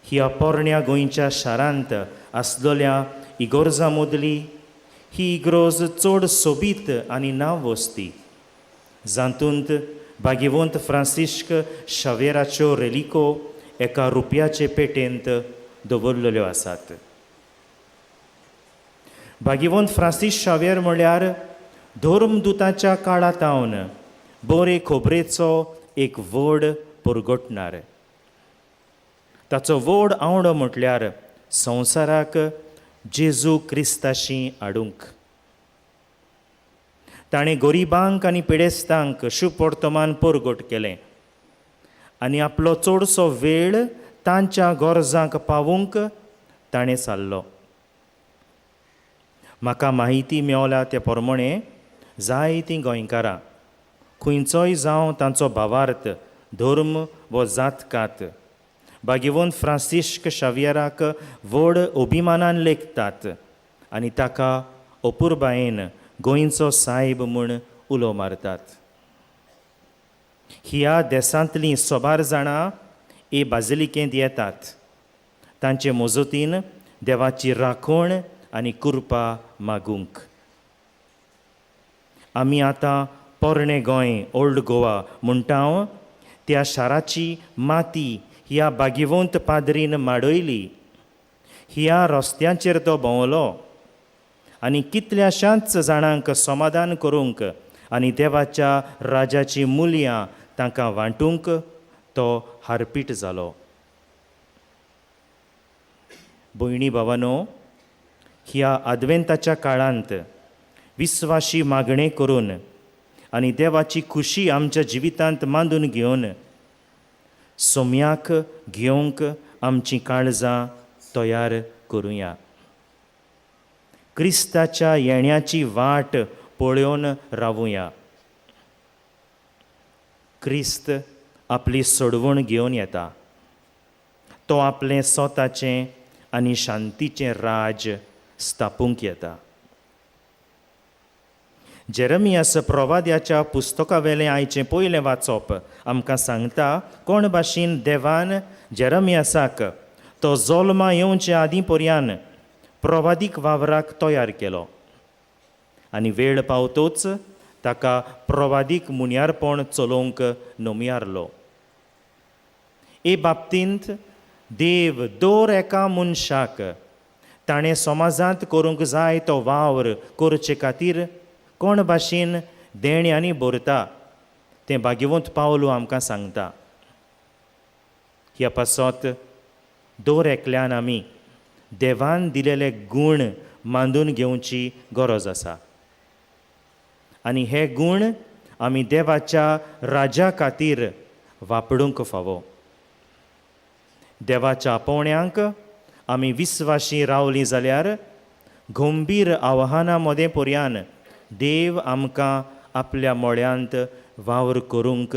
ह्या पोरण्या गोंयच्या शारांत आसलेल्या इगोर्जां मदली ही इग्रोज चड सोबीत आनी नांव वस्ती, जातूंत भाग्यवंत फ्रांसिस्क शावेराच्यो रेलिको एका रुपयाचे पेटेंत दवरलेल्यो आसात. भाग्यवंत फ्रांसीस शावेर म्हळ्यार धर्मदुताच्या काळांतावन बरे खोबरेचो एक व्हड परगटणार. ताचो व्हड आवडो म्हटल्यार संवसाराक जेजू क्रिस्ताशी हाडूंक. ताणें गरिबांक आनी पिडेस्तांक शुभ वर्तमान परगट केलें आनी आपलो चडसो वेळ तांच्या गरजांक पावूंक ताणें सारलो. म्हाका माहिती मेवल्या ते प्रमाणे जायतीं गोंयकारां खंयचोय जावं तांचो भावार्थ, धर्म व जातकात भाग्यवंत फ्रांसिस्क शावियराक व्हड अभिमानान लेखतात आनी ताका अपुरबायेन गोंयचो सायब म्हूण उलो मारतात. ह्या देसांतलीं सोबार जाणां हे बाजिलिकेंत येतात तांचे मजतीन देवाची राखण आनी कृपा मागूंक. आमी आतां पोरणें गोंय ओल्ड गोवा म्हणटाव त्या शाराची माती ह्या भाग्यवंत पाद्रीन माडयली. ह्या रस्त्यांचेर तो भोंवलो आनी कितल्याशांच जाणांक समाधान करूंक आनी देवाच्या राजाची मुलयां तांकां वांटूंक तो हारपीट जालो. भयणी भावानो, ह्या आद्वेंताच्या काळांत विस्वाशी मागणें करून आनी देवाची खुशी आमच्या जिवितांत मांडून घेवन सोम्याक घेवंक आमचीं काळजां तयार करुया. क्रिस्ताच्या येण्याची वाट पळोवन रावुया. क्रिस्त आपली सोडवण घेवन येता. तो आपलें स्वताचें आनी शांतीचें राज स्थापूंक येता. जेरमियास प्रवाद्याच्या पुस्तका वेलें आयचें पयलें वाचप आमकां सांगता कोण भाशेन देवान जेरमियासाक तो जल्मा येवचे आदीं पर्यान प्रवादीक वावराक तयार केलो आनी वेळ पावतोच ताका प्रवादीक मुनियारपण चलोवंक नमयारलो. हे बाबतींत देव दर एका मनशाक ताणें समाजांत करूंक जाय तो वावर करचे खातीर कोण भाशेन देण्यांनी भरता तें भाग्यवंत पावलो आमकां सांगता. ह्या पासत दर एकल्यान आमी देवान दिलेले गूण मांडून घेवची गरज आसा आनी हे गूण आमी देवाच्या राजा खातीर वापरूंक फावो. देवाच्या आपोवण्यांक आमी विस्वाशी रावलीं जाल्यार गंभीर आव्हानां मदें पर्यान देव आमकां आपल्या मोळ्यांत वावर करूंक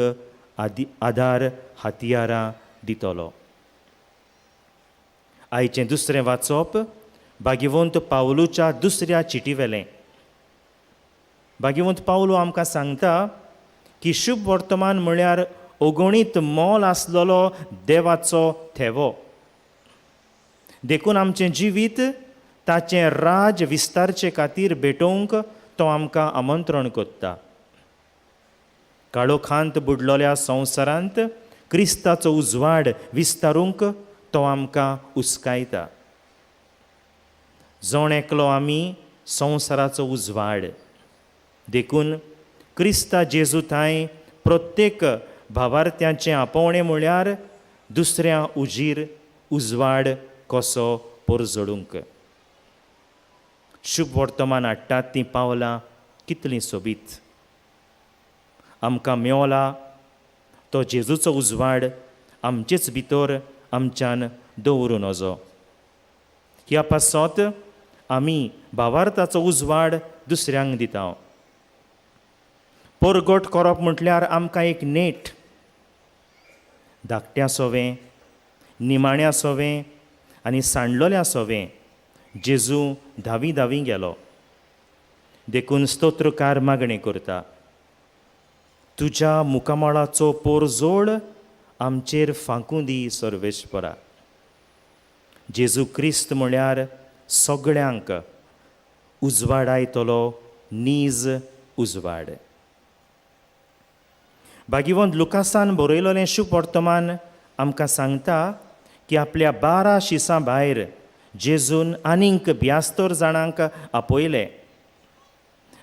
आदार हातयारां दितलो. आयचें दुसरें वाचप भाग्यवंत पावलूच्या दुसऱ्या चिटी वेलें. भाग्यवंत पावलो आमकां सांगता की शुभ वर्तमान म्हळ्यार अगणीत मोल आसलेलो देवाचो थेवो. देखून आमचें जिवीत ताचें राज विस्तारचे खातीर भेटोवंक तो आमकां आमंत्रण करता. काळोखांत बुडलोल्या संवसारांत क्रिस्ताचो उजवाड विस्तारूंक तो आमकां उस्कायता. जोण एकलो आमी संवसाराचो उजवाड. देखून क्रिस्ता जेजू थंय प्रत्येक भावार्थ्याचें आपोवणें म्हळ्यार दुसऱ्या उजीर उजवाड कसो परजोडूंक. शुभ वर्तमान हाडटात तीं पावलां कितलीं सोबीत. आमकां मेवला तो जेजूचो उजवाड आमचेच भितर आमच्यान दवरून वचो. ह्या पासत आमी भावार्थाचो उजवाड दुसऱ्यांक दिता. परगट करप म्हटल्यार आमकां एक नेट. धाकट्या सोवें, निमाण्या सोवें आनी सांडलोल्या सोवें जेजू धावी धावी गेलो. देखून स्तोत्रकार मागणें करता. तुज्या मुखामळाचो पोरजोड आमचेर फांकूं दी सर्वेश्वरा. जेजू क्रिस्त म्हळ्यार सगळ्यांक उजवाडायतलो नीज उजवाड. भाग्यवंत लुकासान बरयलोलें शुभ वर्तमान आमकां सांगता की आपल्या 12 शिसां भायर जेजून आनीक 72 जाणांक आपयले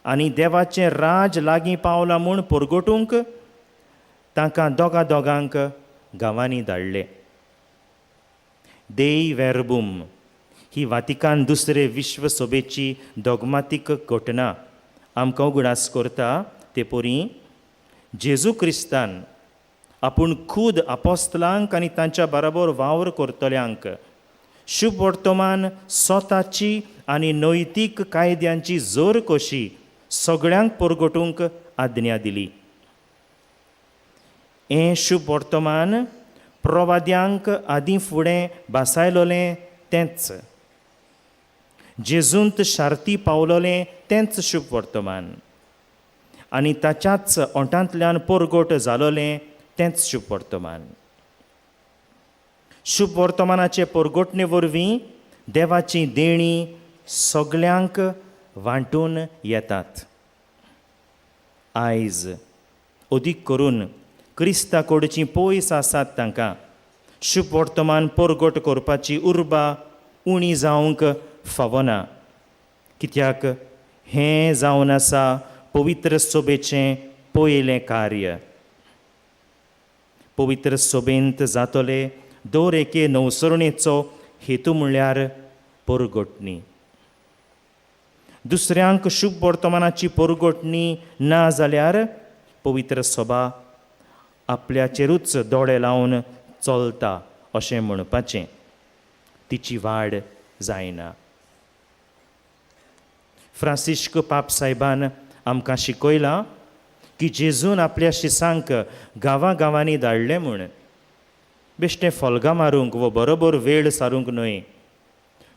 आनी देवाचें राज लागीं पावलां म्हूण परगटूंक तांकां दोगांक गांवांनी धाडले. देई वेरबूम ही वातिकान दुसरे विश्वसभेची दोगमातीक घटना आमकां उगडास करता. ते परी जेजू क्रिस्तान आपूण खूद आपोस्तलांक आनी तांच्या बरोबर वावर करतल्यांक शुभ वर्तमान स्वताची आनी नैतीक कायद्यांची जोर कशी सगळ्यांक परगटूंक आज्ञा दिली. हें शुभ वर्तमान प्रवाद्यांक आदीं फुडें भासायलोलें तेंच. जेजूंत शार्ती पावलोलें तेंच शुभ वर्तमान आनी ताच्याच ओंठांतल्यान परगट जालोलें तेंच शुभ वर्तमान. शुभ वर्तमानाचे परगटणे वरवीं देवाची देणी सगळ्यांक वांटून येतात. आयज अदीक करून क्रिस्ता कडचीं पयस आसात तांकां शुभ वर्तमान परगट करपाची उर्बा उणी जावंक फावना. कित्याक हें जावन आसा पवित्र सोबेचें पयलें कार्य. पवित्र सोबेंत जातले दर एके नवसरणेचो हेतू म्हळ्यार परगटणी. दुसऱ्यांक शुभ वर्तमानाची परगटणी ना जाल्यार पवित्र सोबा आपल्याचेरूच दोळे लावन चलता अशें म्हणपाचें. तिची वाड जायना. फ्रांसिस्क पाप सायबान आमकां शिकयलां की जेजून आपल्या शिसांक गांवांनी धाडलें म्हूण बेश्टें फॉल्गां मारूंक वो बरोबर वेळ सारूंक न्हय,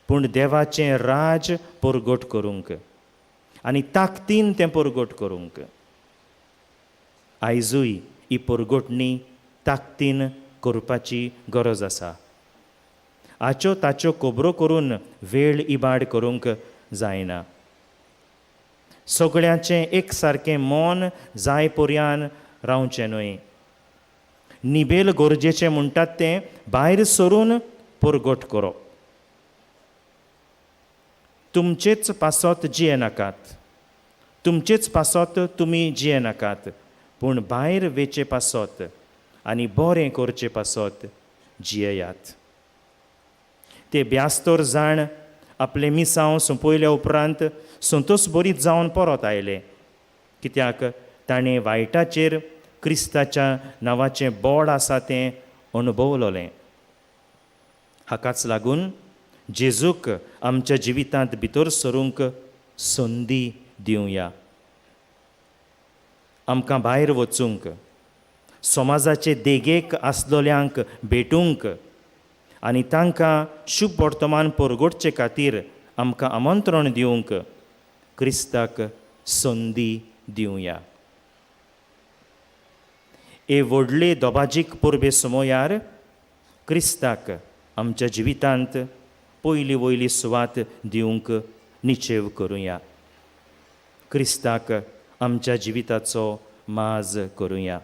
पूण देवाचें राज परगट करूंक आनी ताकतीन तें परगट करूंक. आयजूय ही परगटणी ताकतीन करपाची गरज आसा. आच्यो ताच्यो खबरो करून वेळ इबाड करूंक जायना. सगळ्यांचें एक सारकें मन जाय पर्यान रावचें न्हय. निबेल गरजेचें म्हणटात तें भायर सरून परगट करप. तुमचेच पासत जिये नाकात, तुमचेच पासत तुमी जिये नाकात, पूण भायर वेचे पासत आनी बरें करचे पासत जियेयात. ते 72 जाण आपले मिसांव सोंपयल्या उपरांत संतोश बरीत जावन परत आयले. कित्याक ताणें वायटाचेर क्रिस्ताच्या नांवाचें बोड आसा तें अनुभवलोलें. हाकाच लागून जेजूक आमच्या जिवितांत भितर सरूंक संदी दिवया. आमकां भायर वचूंक, समाजाचे देगेक आसलोल्यांक भेटूंक आनी तांकां शुभ वर्तमान परगटचे खातीर आमकां आमंत्रण दिवंक क्रिस्ताक संदी दिवया. हे व्हडले दोबाजीक परबे समोयार क्रिस्ताक आमच्या जिवितांत पयली वयली सुवात दिवंक निचेव करुया. क्रिस्ताक आमच्या जिविताचो माज करुया.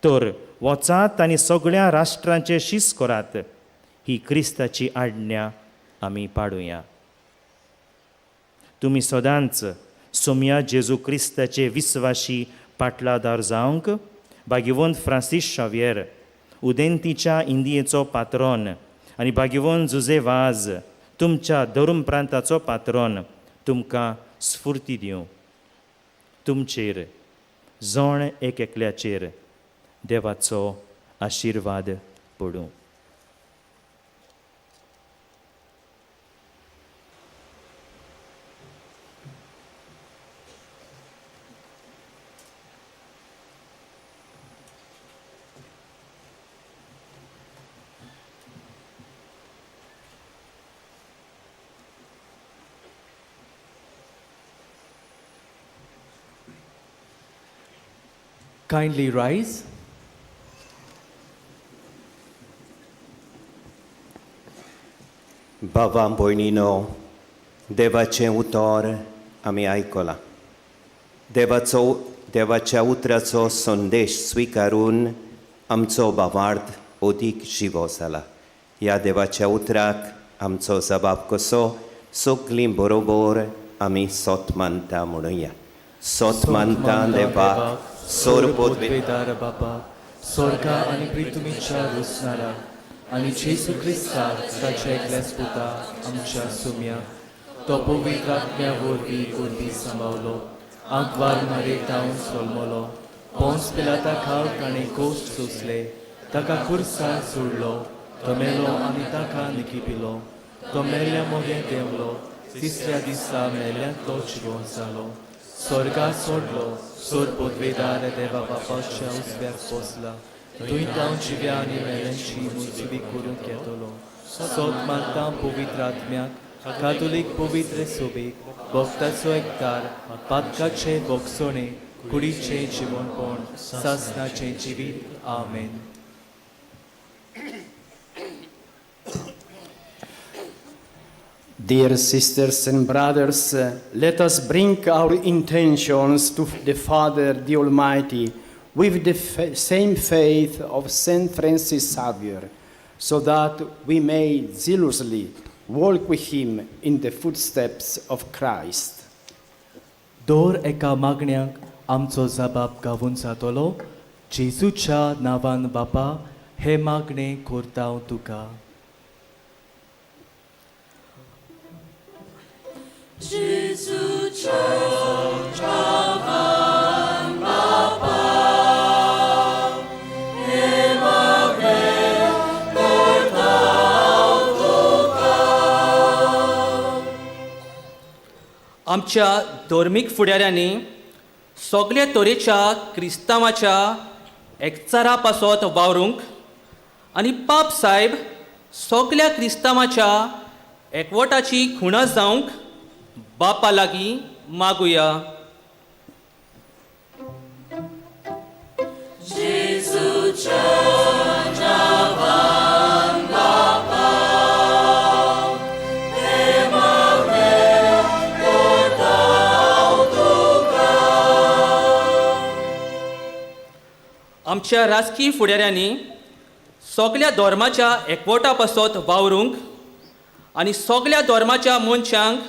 तर वचात आनी सगळ्या राष्ट्रांचे शीस करात ही क्रिस्ताची आज्ञा आमी पाडुया. तुमी सदांच सोम्या जेजू क्रिस्ताचे विस्वाशी पाटलादार जावंक भागिवंत फ्रांसीस शावियर उदेंतीच्या इंडियेचो पात्रोन आनी भागिवंत जुजे वाज तुमच्या धर्म प्रांताचो पात्रोन तुमकां स्फूर्ती दिवं. तुमचेर जण एक एकल्याचेर देवाचो आशिर्वाद पडूं. Kindly rise. Baba भयणीनो, देवाचें उतर आमी आयकलां. देवाच्या उतराचो संदेश स्विकारून आमचो भावार्थ अदीक जिवो जाला. ह्या देवाच्या उतराक आमचो जबाब कसो सगळीं बरोबर आमी सोत मानता म्हणुया. सोत मानता देवाक सोरपोतवेदार बापाक, स्वर्गा आनी पृथ्वीच्या रुसणारा आनी जेजू क्रिस्ताक ताच्या एकल्याच पुता आमच्या सुम्याक तो पवित्र आत्म्या वरवीं उर्बी सांबावलो. आंकवार मारेतावन सोलमलो. पोंस पिलाता खाव ताणें कोश्ट सोंसले. ताका खुर्सार सोडलो. तो मेलो आनी ताका निखिपिलो. तो मेल्ल्या मोगें देंवलो. तिसऱ्या दिसा मेल्ल्यांतलो जिवंत जालो. स्वर्गाक सोडलो. सोरपोतवेदार देवा बापाच्या उजव्याक पोसला. थंय जावन जिव्या आनी मेल्यांची मुजवी करूंक येतलो. सोत मानता पवित्र आत्म्याक, कातोलीक पवित्र सोबेक, भक्ताचो एकतार, पातकाचे भोगसणे, कुडीचें जिवणपण, सासणाचें जिवीत. आमेन. Dear sisters and brothers, let us bring our intentions to the Father, the Almighty, with the same faith of Saint Francis Xavier, so that we may zealously walk with him in the footsteps of Christ. दर एका मागण्याक आमचो जबाब गावून जातलो. जेजूच्या नांवान बापा हे मागणे करता तुका. जेजूच्या नांवान बापा हे मागणे करता तुका. आमच्या धर्मीक फुडाऱ्यांनी सगळे तरेच्या क्रिस्तांवाच्या एकचारा पासत वावरूंक आनी पाप साहेब सगळ्या क्रिस्तांवाच्या एकवटाची खुणास जावंक बापा लागीं मागुया. जेजूच्या नांवान बापा हे मागणे करता तुका. आमच्या राजकीय फुडाऱ्यांनी सगळ्या धर्माच्या एकवटा पासत वावरूंक आनी सगळ्या धर्माच्या मनशांक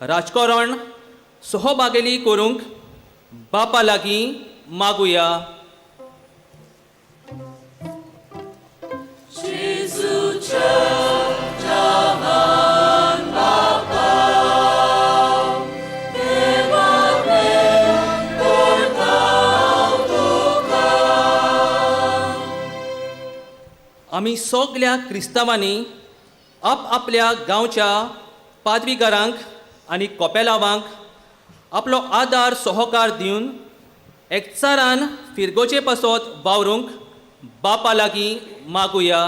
राजकारण सहभागी करूंक बापा लागीं मागुया. जेजूच्या नांवान बापा हे मागणे करता तुका. आमी सगळ्या क्रिस्तांवांनी आपल्या गांवच्या पादवीकारांक आनी कोपेलावांक आपलो आदार सहकार दिवन एकचारान फिरगोचे पासत वावरूंक बापा लागीं मागुया.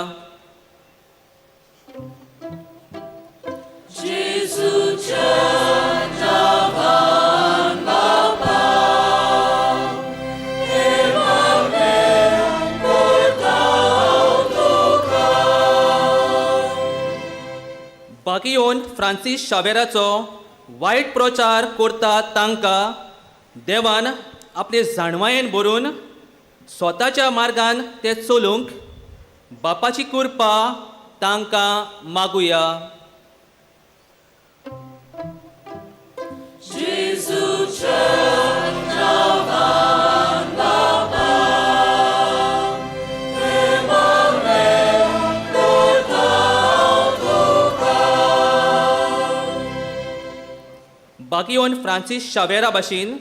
जेजूच्या नांवान बापा बागीयोन फ्रांसीस शावेराचो वायट प्रचार करता तांकां देवान आपले जाणवायेन भरून स्वताच्या मार्गान ते चलूंक बापाची कृपा तांकां मागुया. बागीयोन फ्रांसीस शावेरा भाशेन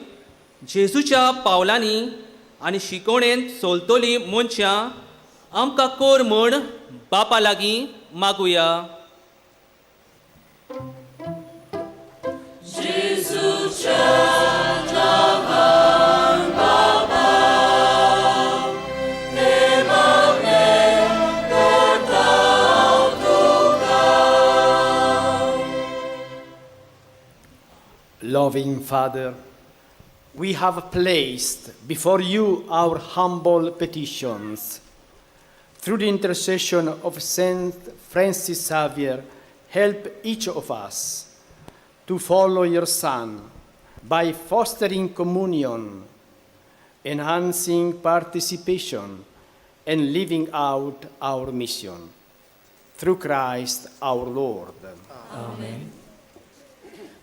जेजूच्या पावलांनी आनी शिकवणेन चलतली मनशां आमकां कोर म्हूण बापा लागीं मागुया. Loving Father, we have placed before you our humble petitions. Through the intercession of Saint Francis Xavier, help each of us to follow your Son by fostering communion, enhancing participation, and living out our mission. Through Christ our Lord. Amen.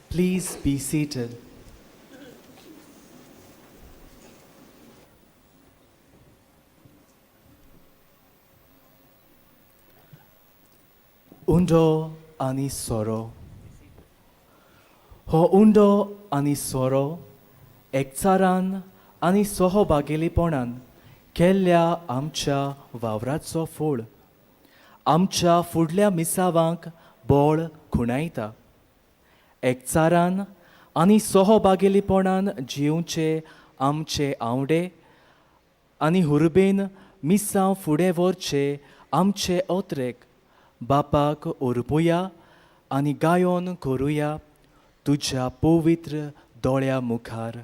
Please be seated. Undo आनी सोरो हो undo आनी सोरो एकचारान आनी सहभागिलीपणान केल्ल्या आमच्या वावराचो फूल आमच्या फुडल्या मिसावांक बोळ खुणायता. एकचारान आनी सहभागिलीपणान जिवचे आमचे आवडे आनी हुरबेन मिसांव फुडें व्हरचे आमचे ओत्रेक बापाक ओरपुया आनी गायोन करुया तुज्या पवित्र दोळ्या मुखार.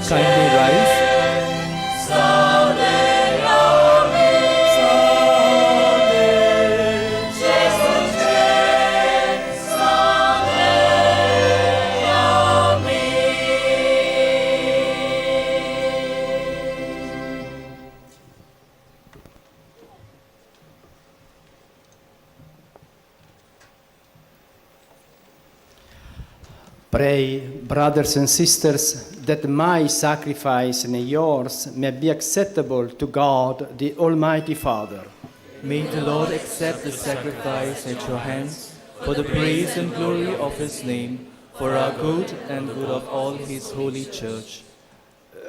kindly rise. Pray, brothers and sisters, that my sacrifice and yours may be acceptable to God, the Almighty Father. May the Lord accept the sacrifice at your hands for the praise and glory of his name, for our good and good of all his holy church.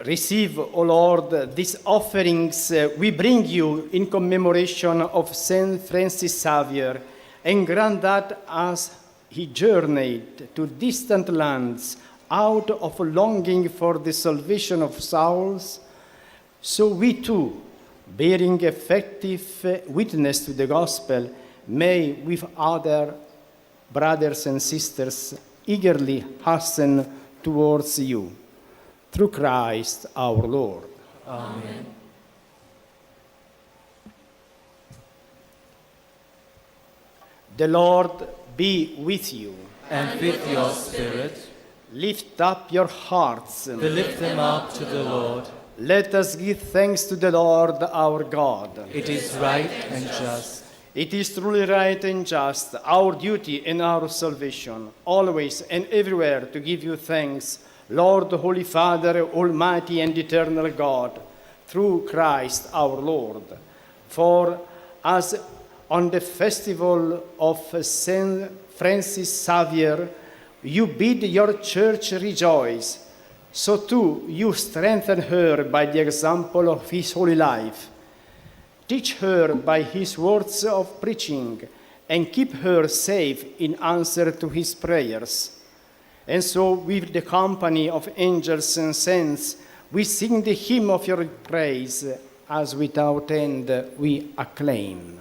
Receive, O Lord, these offerings we bring you in commemoration of Saint Francis Xavier, and grant that as he journeyed to distant lands out of a longing for the salvation of souls, so we too, bearing effective witness to the gospel, may with other brothers and sisters eagerly hasten towards you. Through Christ our Lord. Amen. The Lord be with you. And with your spirit, Lift up your hearts. we lift them up to the Lord. Let us give thanks to the Lord our God. It is right and just. It is truly right and just, our duty and our salvation, always and everywhere to give you thanks, Lord, Holy Father, Almighty and eternal God, through Christ our Lord. For as on the festival of Saint Francis Xavier, you bid your church rejoice, so too you strengthen her by the example of his holy life. Teach her by his words of preaching, and keep her safe in answer to his prayers. And so, with the company of angels and saints, we sing the hymn of your praise, as without end we acclaim.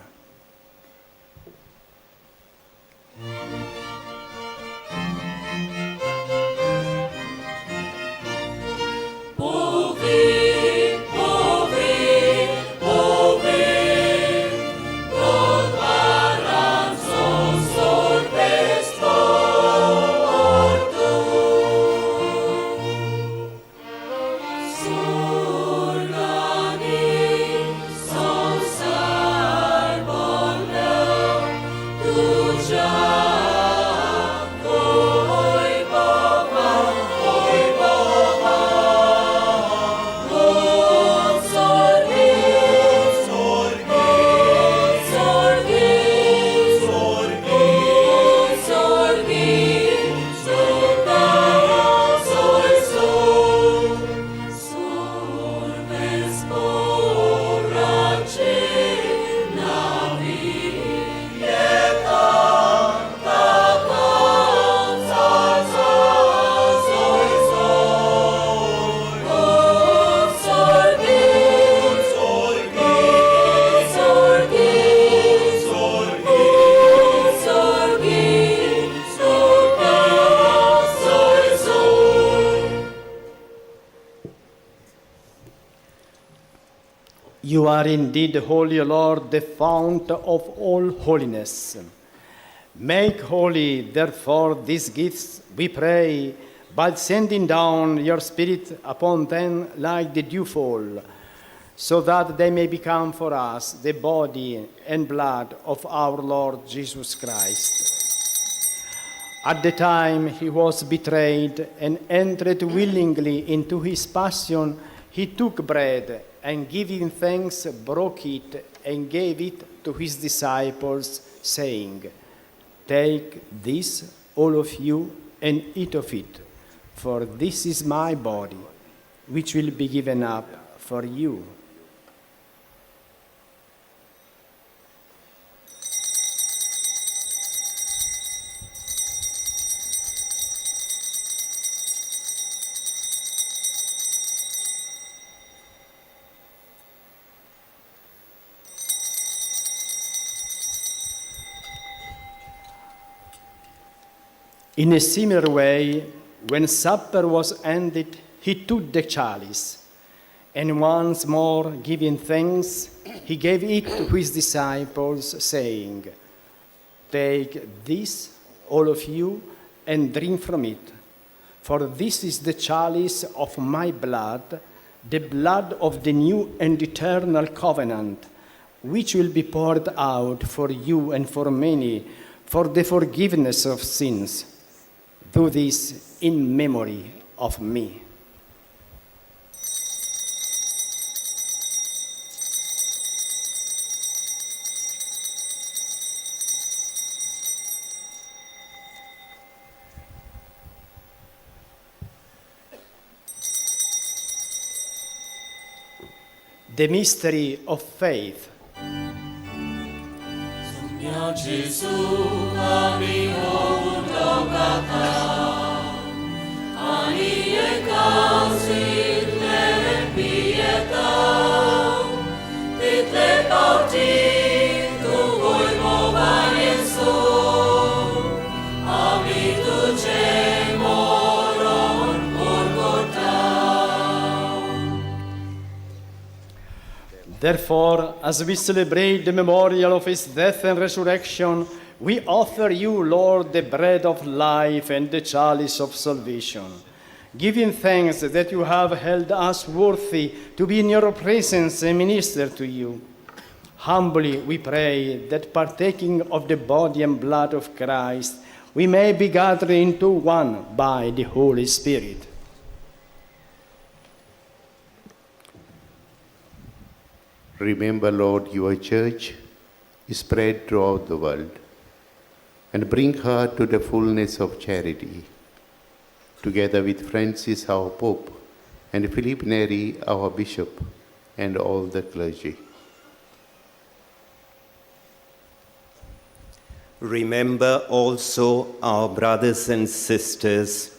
You are indeed, Holy Lord, the fount of all holiness. Make holy, therefore, these gifts, we pray, by sending down your Spirit upon them like the dewfall, so that they may become for us the body and blood of our Lord Jesus Christ. At the time he was betrayed and entered willingly into his passion, he took bread and giving thanks, broke it and gave it to his disciples, saying, "Take this, all of you, and eat of it, for this is my body, which will be given up for you." In a similar way, when supper was ended, he took the chalice, and once more giving thanks, he gave it to his disciples, saying, "Take this, all of you, and drink from it, for this is the chalice of my blood, the blood of the new and eternal covenant, which will be poured out for you and for many for the forgiveness of sins. Do this in memory of me." The mystery of faith. 야 예수 감히 오은 것 같아 아니의 가시 내 피했다 빛내 바우티 두고이 모바예수 아미 두제 모론 올고타. Therefore, as we celebrate the memorial of his death and resurrection, we offer you, Lord, the bread of life and the chalice of salvation, giving thanks that you have held us worthy to be in your presence and minister to you. Humbly we pray that partaking of the body and blood of Christ, we may be gathered into one by the Holy Spirit. Remember, Lord, your church is spread throughout the world, and bring her to the fullness of charity, together with Francis, our Pope, and Philip Neri, our Bishop, and all the clergy. Remember also our brothers and sisters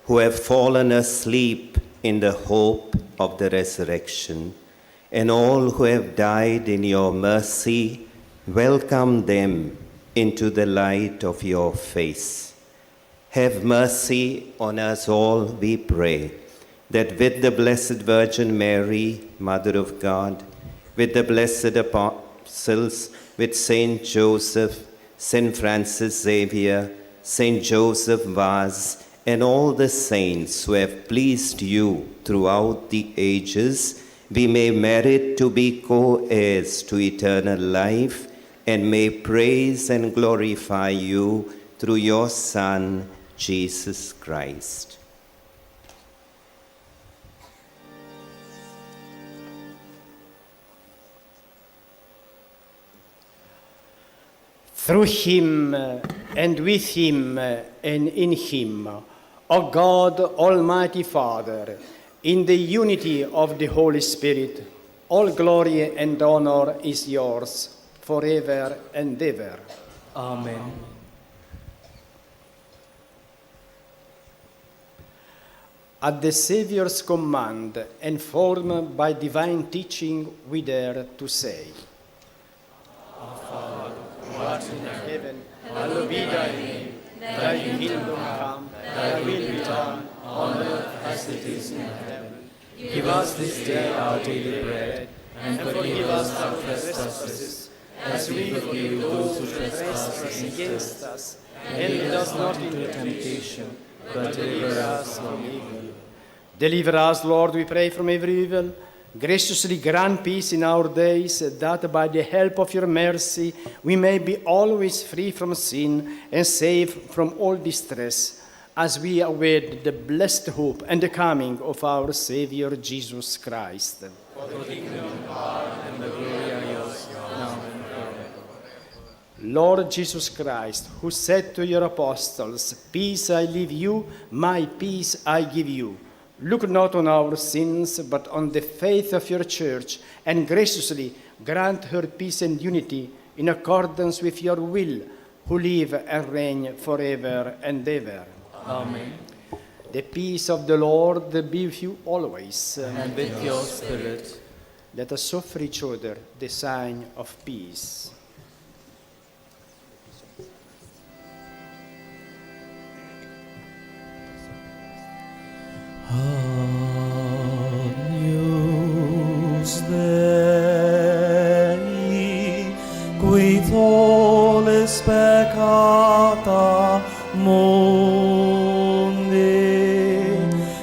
who have fallen asleep in the hope of the resurrection, and all who have died in your mercy, welcome them into the light of your face. Have mercy on us all, we pray, that with the Blessed Virgin Mary, Mother of God, with the blessed apostles, with Saint Joseph, Saint Francis Xavier, Saint Joseph Vaz, and all the saints who have pleased you throughout the ages, we may merit to be co-heirs to eternal life, and may praise and glorify you through your Son, Jesus Christ. Through him, and with him, and in him, O God, Almighty Father, in the unity of the Holy Spirit, all glory and honor is yours forever and ever. Amen. At the Savior's command, and formed by divine teaching, we dare to say, Our Father, who art in heaven, hallowed be thy name. Thy kingdom come, thy will be done, on earth as it is in heaven. give us this day our daily bread, and forgive us our trespasses, as we forgive those who trespass against us. And lead us not into temptation, but deliver us from evil. Deliver us, Lord, we pray, from every evil. Graciously grant peace in our days, that by the help of your mercy we may be always free from sin and safe from all distress, as we await the blessed hope and the coming of our Savior Jesus Christ. For the kingdom, power, and the glory are yours, now and forever. Lord Jesus Christ, who said to your apostles, "Peace I leave you, my peace I give you," look not on our sins, but on the faith of your church, and graciously grant her peace and unity in accordance with your will, who live and reign forever and ever. Amen. The peace of the Lord be with you always. And with your spirit. Let us offer each other the sign of peace. Amen. peccata mundi,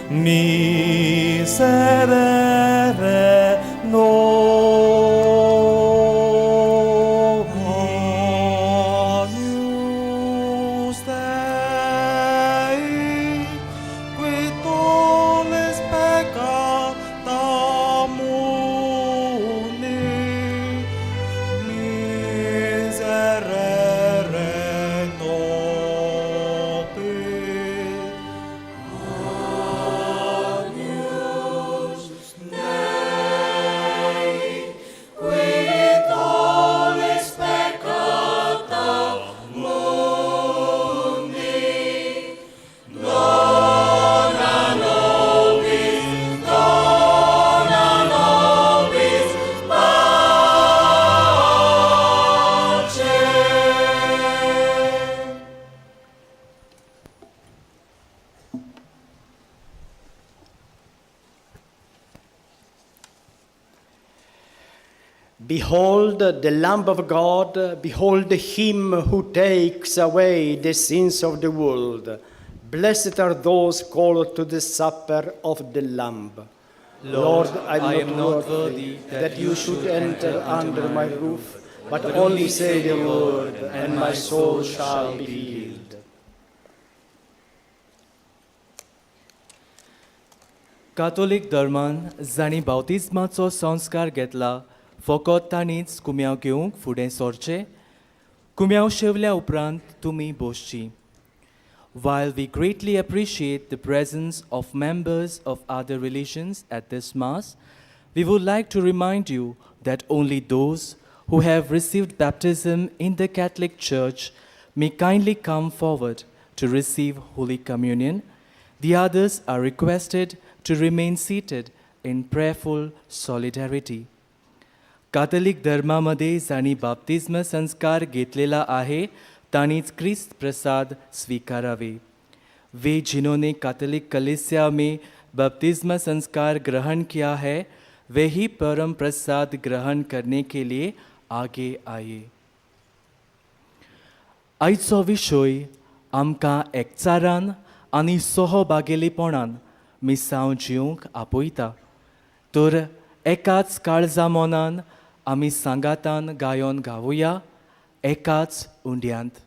miserere nobis Dei, qui tollis peccata mundi, miserere nobis. Behold the Lamb of God, behold him who takes away the sins of the world. Blessed are those called to the supper of the Lamb. Lord, I am not worthy that you should enter under my roof, but only say the word, and my soul shall be healed. कातोलीक धर्मान जाणी बावतिस्माचो संस्कार घेतला फकत तांणीच कुम्याव घेवंक फुडें सरचें कुम्याव शेवल्या उपरांत तुमी बसची While we greatly appreciate the presence of members of other religions at this Mass, we would like to remind you that only those who have received baptism in the Catholic Church may kindly come forward to receive Holy Communion. The others are requested to remain seated in prayerful solidarity. Catholic धर्मामध्ये जाणी बाप्तिस्म संस्कार घेतलेला आहे तानीच ख्रिस्त प्रसाद स्वीकारावे वे जिन्होंने Catholic कलीसिया में बपतिस्मा संस्कार ग्रहण किया है वे ही परम प्रसाद ग्रहण करने के लिए आगे आए आयचो विशय आमकां एकचारान आनी सहभागिलीपणान मिसांव जिवंक आपयता तर एकाच काळजा मोनान आमी सांगातान गायोन गावुया एकाच उंड्यांत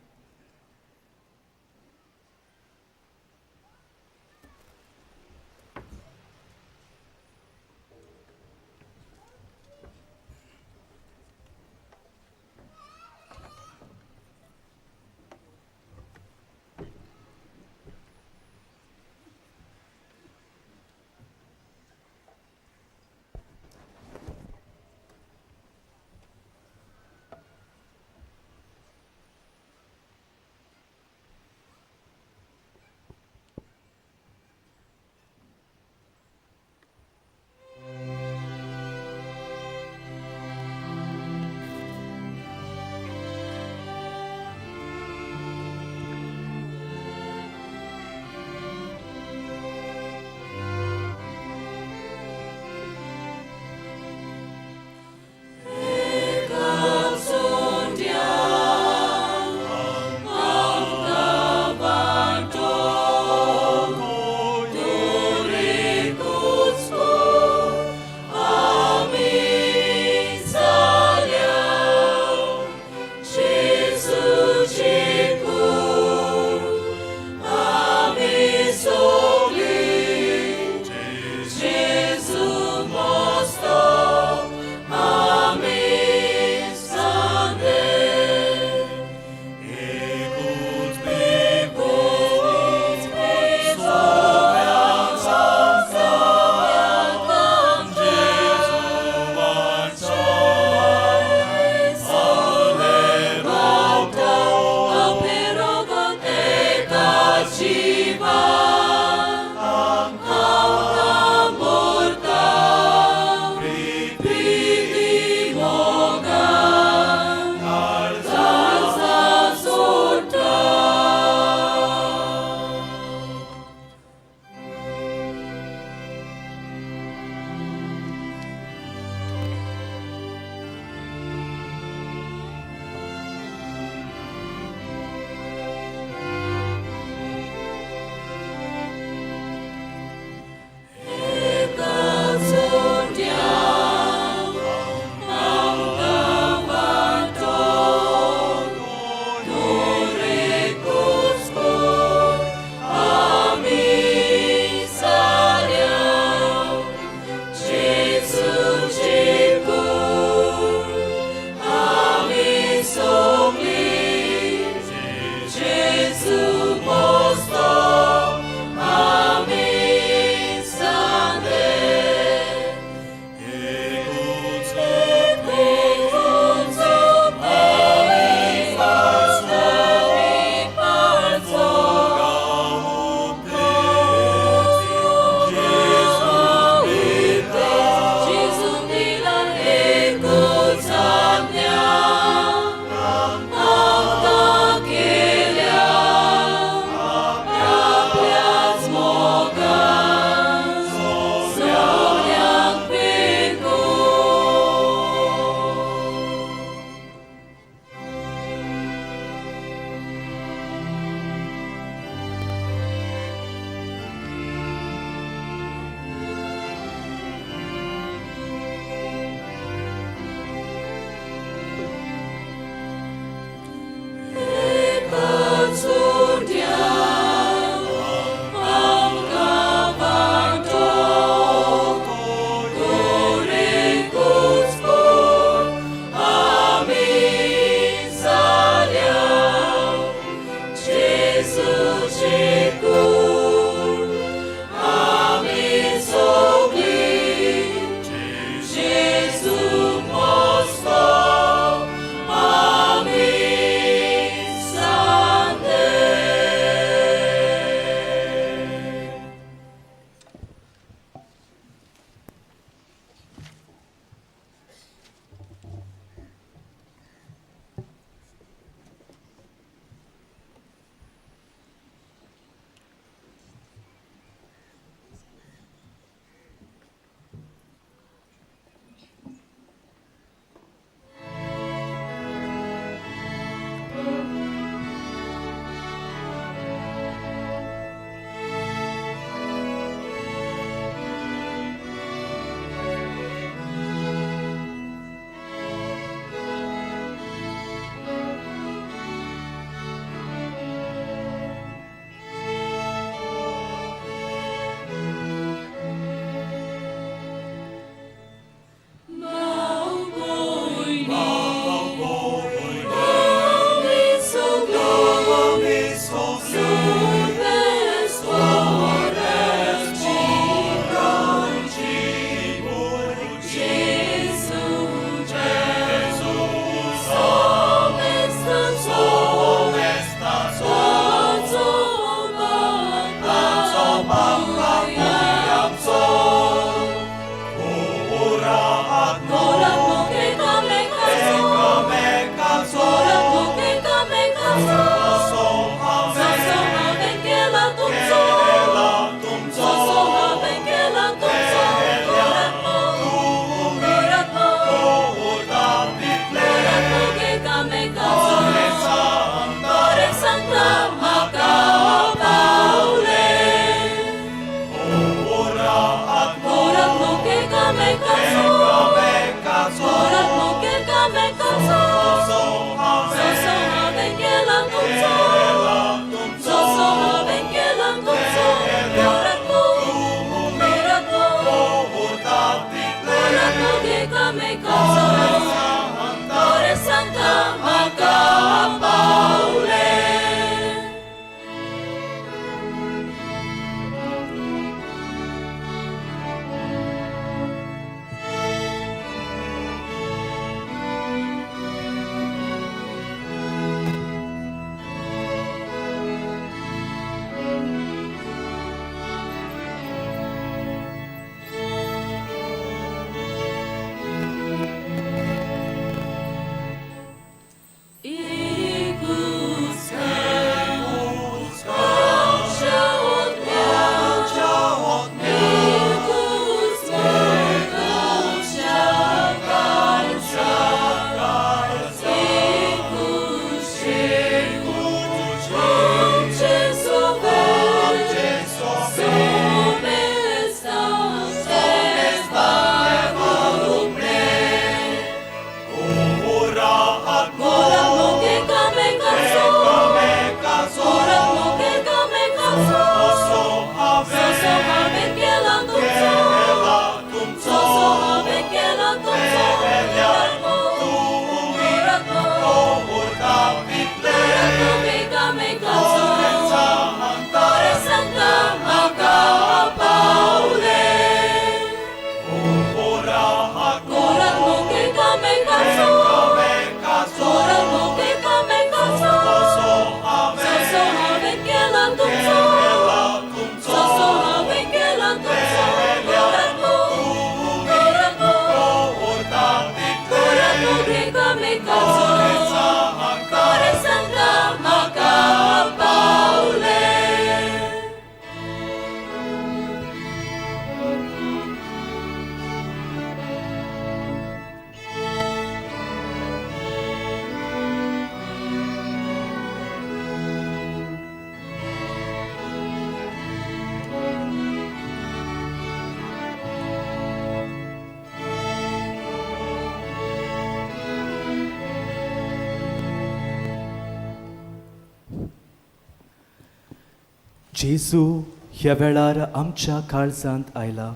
जेजू ह्या वेळार आमच्या काळजांत आयला.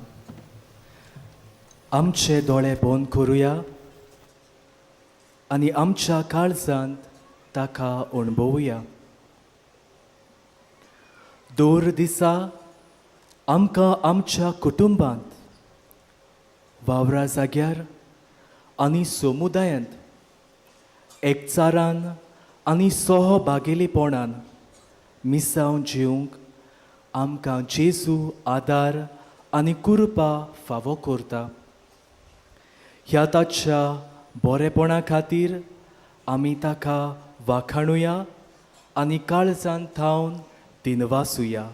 आमचे दोळे बंद करुया आनी आमच्या काळजांत ताका अणभवुया. दर दिसा आमकां आमच्या कुटुंबांत, वावरा जाग्यार आनी समुदायांत एकचारान आनी सहभागिलीपणान मिसांव जिवंक आमकां जेजू आदार आनी कृपा फावो करता. ह्या ताच्या बरेपणा खातीर आमी ताका वाखाणुया आनी काळजांत थावन दिनवासुया.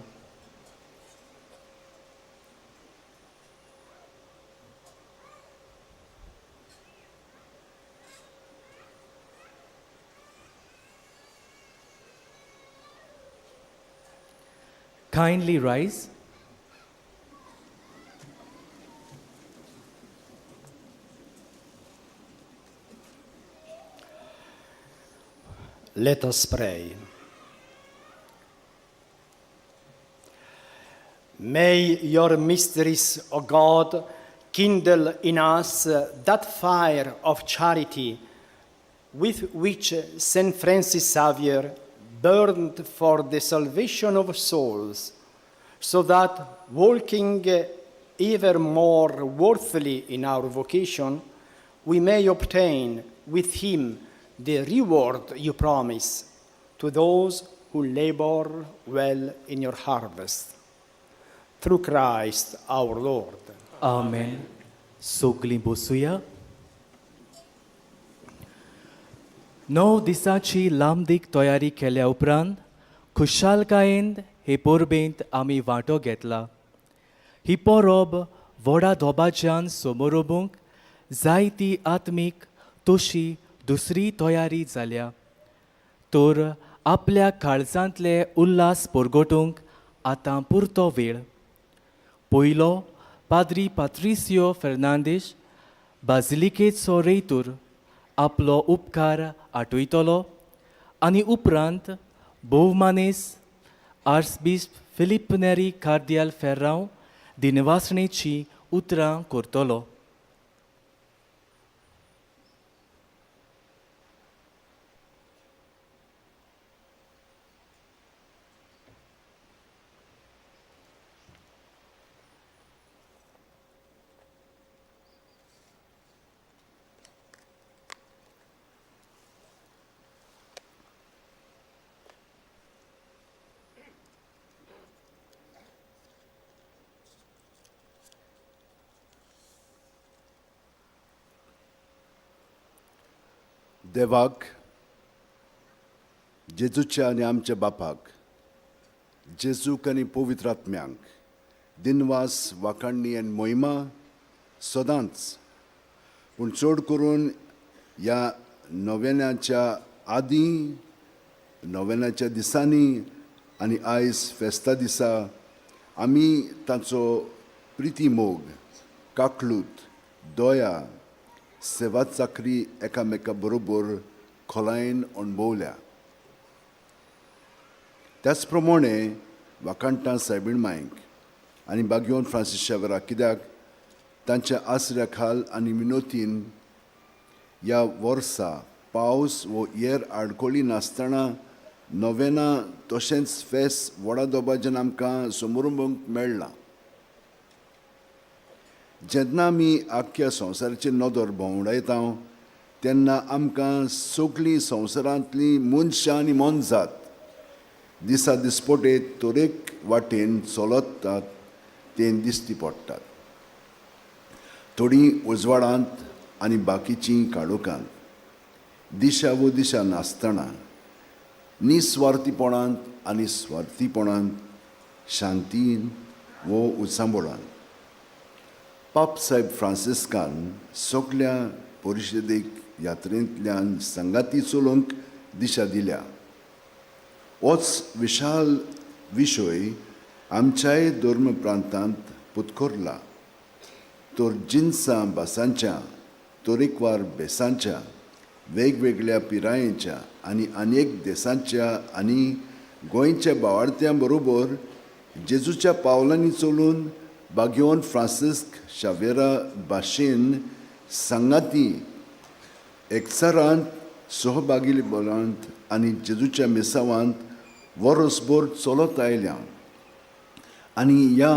Kindly rise. Let us pray. May your mysteries, O God, kindle in us that fire of charity with which Saint Francis Xavier burned for the salvation of souls, so that, walking ever more worthily in our vocation, we may obtain with him the reward you promise to those who labor well in your harvest. Through Christ our Lord. Amen. सोगलीं बसूया. 9 दिसांची लांबदीक तयारी केल्या उपरांत खुशालकायेन हे परबेंत आमी वांटो घेतला. ही परब व्हडा दोबाज्यान समोरबूंक जायती आत्मीक तशी दुसरी तयारी जाल्या. तर आपल्या काळजांतले उल्हास परगटूंक आतां पुरतो वेळ. पयलो पाद्री पात्रिसियो फेर्नांदीस बाजिलिकेचो रेतूर आपलो उपकार आठयतलो आनी उपरांत भोवमानेस आर्चबिशप फिलिप नेरी कार्दियाल फेर्रांव दिनवासणेची उतरां करतलो. देवाक, जेजूच्या आनी आमच्या बापाक, जेजूक आनी पवित्र आत्म्यांक दिनवास, वाखाणणी आनी मोहिमा सदांच, पूण चड करून ह्या नोवेनाच्या आदीं, नोवेनाच्या दिसांनी आनी आयज फेस्ता दिसा आमी तांचो प्रिती मोग, काकलूत, दया, सेवा चाकरी एकामेका बरोबर खोलायेन अणभवल्या. त्याच प्रमाणे वाकाणटां सायबीण मांयक आनी बागयोन फ्रांसीस शावेराक कित्याक तांच्या आसऱ्या खाल आनी मिनोतीन ह्या वर्सा पावस वो येर आडकोळी नासतना नोवेना तशेंच फेस्त व्हडा दोबाज्यान आमकां समोरुंक मेळ्ळां. जेन्ना आमी आख्ख्या संवसाराचेर नदर भोंवडायता तेन्ना आमकां सगळीं संवसारांतलीं मनशां आनी मनजात दिसा दिसपटेत तरेक वाटेन चलतात तें दिश्टी पडटात. थोडीं उजवाडांत आनी बाकीचीं काळोखांत, दिशा वो दिशा नासतना निस्वार्थीपणांत आनी स्वार्थीपणांत, शांतीन वो उत्सांबळान. पाप साहेब फ्रांसिस्कान सगळ्या परिशदेक यात्रेंतल्यान संगाती चलोवंक दिशा दिल्या. होच विशाल विशय आमच्याय धर्म प्रांतांत पुतकोरला. तर जिन्सां भासांच्या, तरेकवार बेसांच्या, वेगवेगळ्या पिरायेच्या आनी अनेक देशांच्या आनी गोंयच्या भावार्थ्यां बरोबर जेजूच्या पावलांनी चलून बागियोन फ्रांसिस्क शावेरा भाशेन सांगाती एकचारांत सहभागी बोलांत आनी जेजूच्या मेसावांत वर्सभर चलत आयल्या आनी ह्या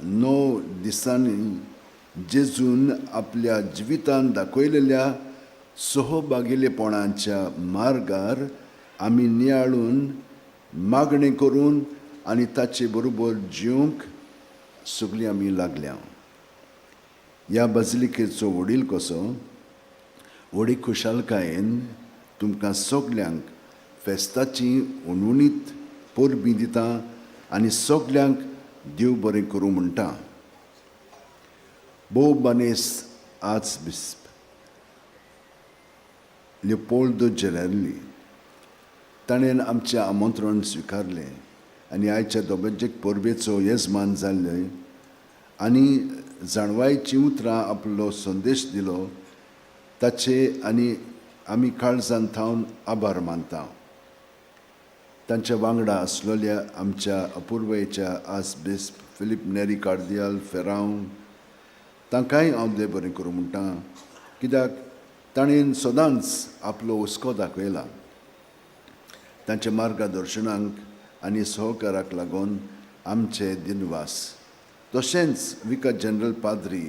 9 दिसांनी जेजून आपल्या जिवितांत दाखयलेल्या सहभागिलेपणाच्या मार्गार आमी नियाळून मागणें करून आनी ताचे बरोबर जिवंक सगळीं आमी लागल्या. ह्या बाजिलिकेचो वडील कसो व्हडी खुशालकायेन तुमकां सगल्यांक फेस्ताची उणवणीत परबीं दिता आनी सगल्यांक देव बरें करूं म्हणटा. बो बानेस आर्चबिशप लिओपोल्दो जेरेल्ली ताणें आमचें आमंत्रण स्विकारलें आनी आयच्या दोबेज्जेक परबेचो येजमान जाल्ले आनी जाणवायेचीं उतरां आपलो संदेश दिलो ताचे आनी आमी काळजांत थावन आभार मानता. तांच्या वांगडा आसलेल्या आमच्या अपुर्वेच्या आर्चबिशप फिलीप नेरी कार्दियाल फेरांव तांकांय हांव देव बरें करूं म्हणटा कित्याक ताणें सदांच आपलो हुस्को दाखयला. तांच्या मार्गदर्शनाक आनी सहकाराक लागून आमचे दिनवास तशेंच विका जनरल पाद्री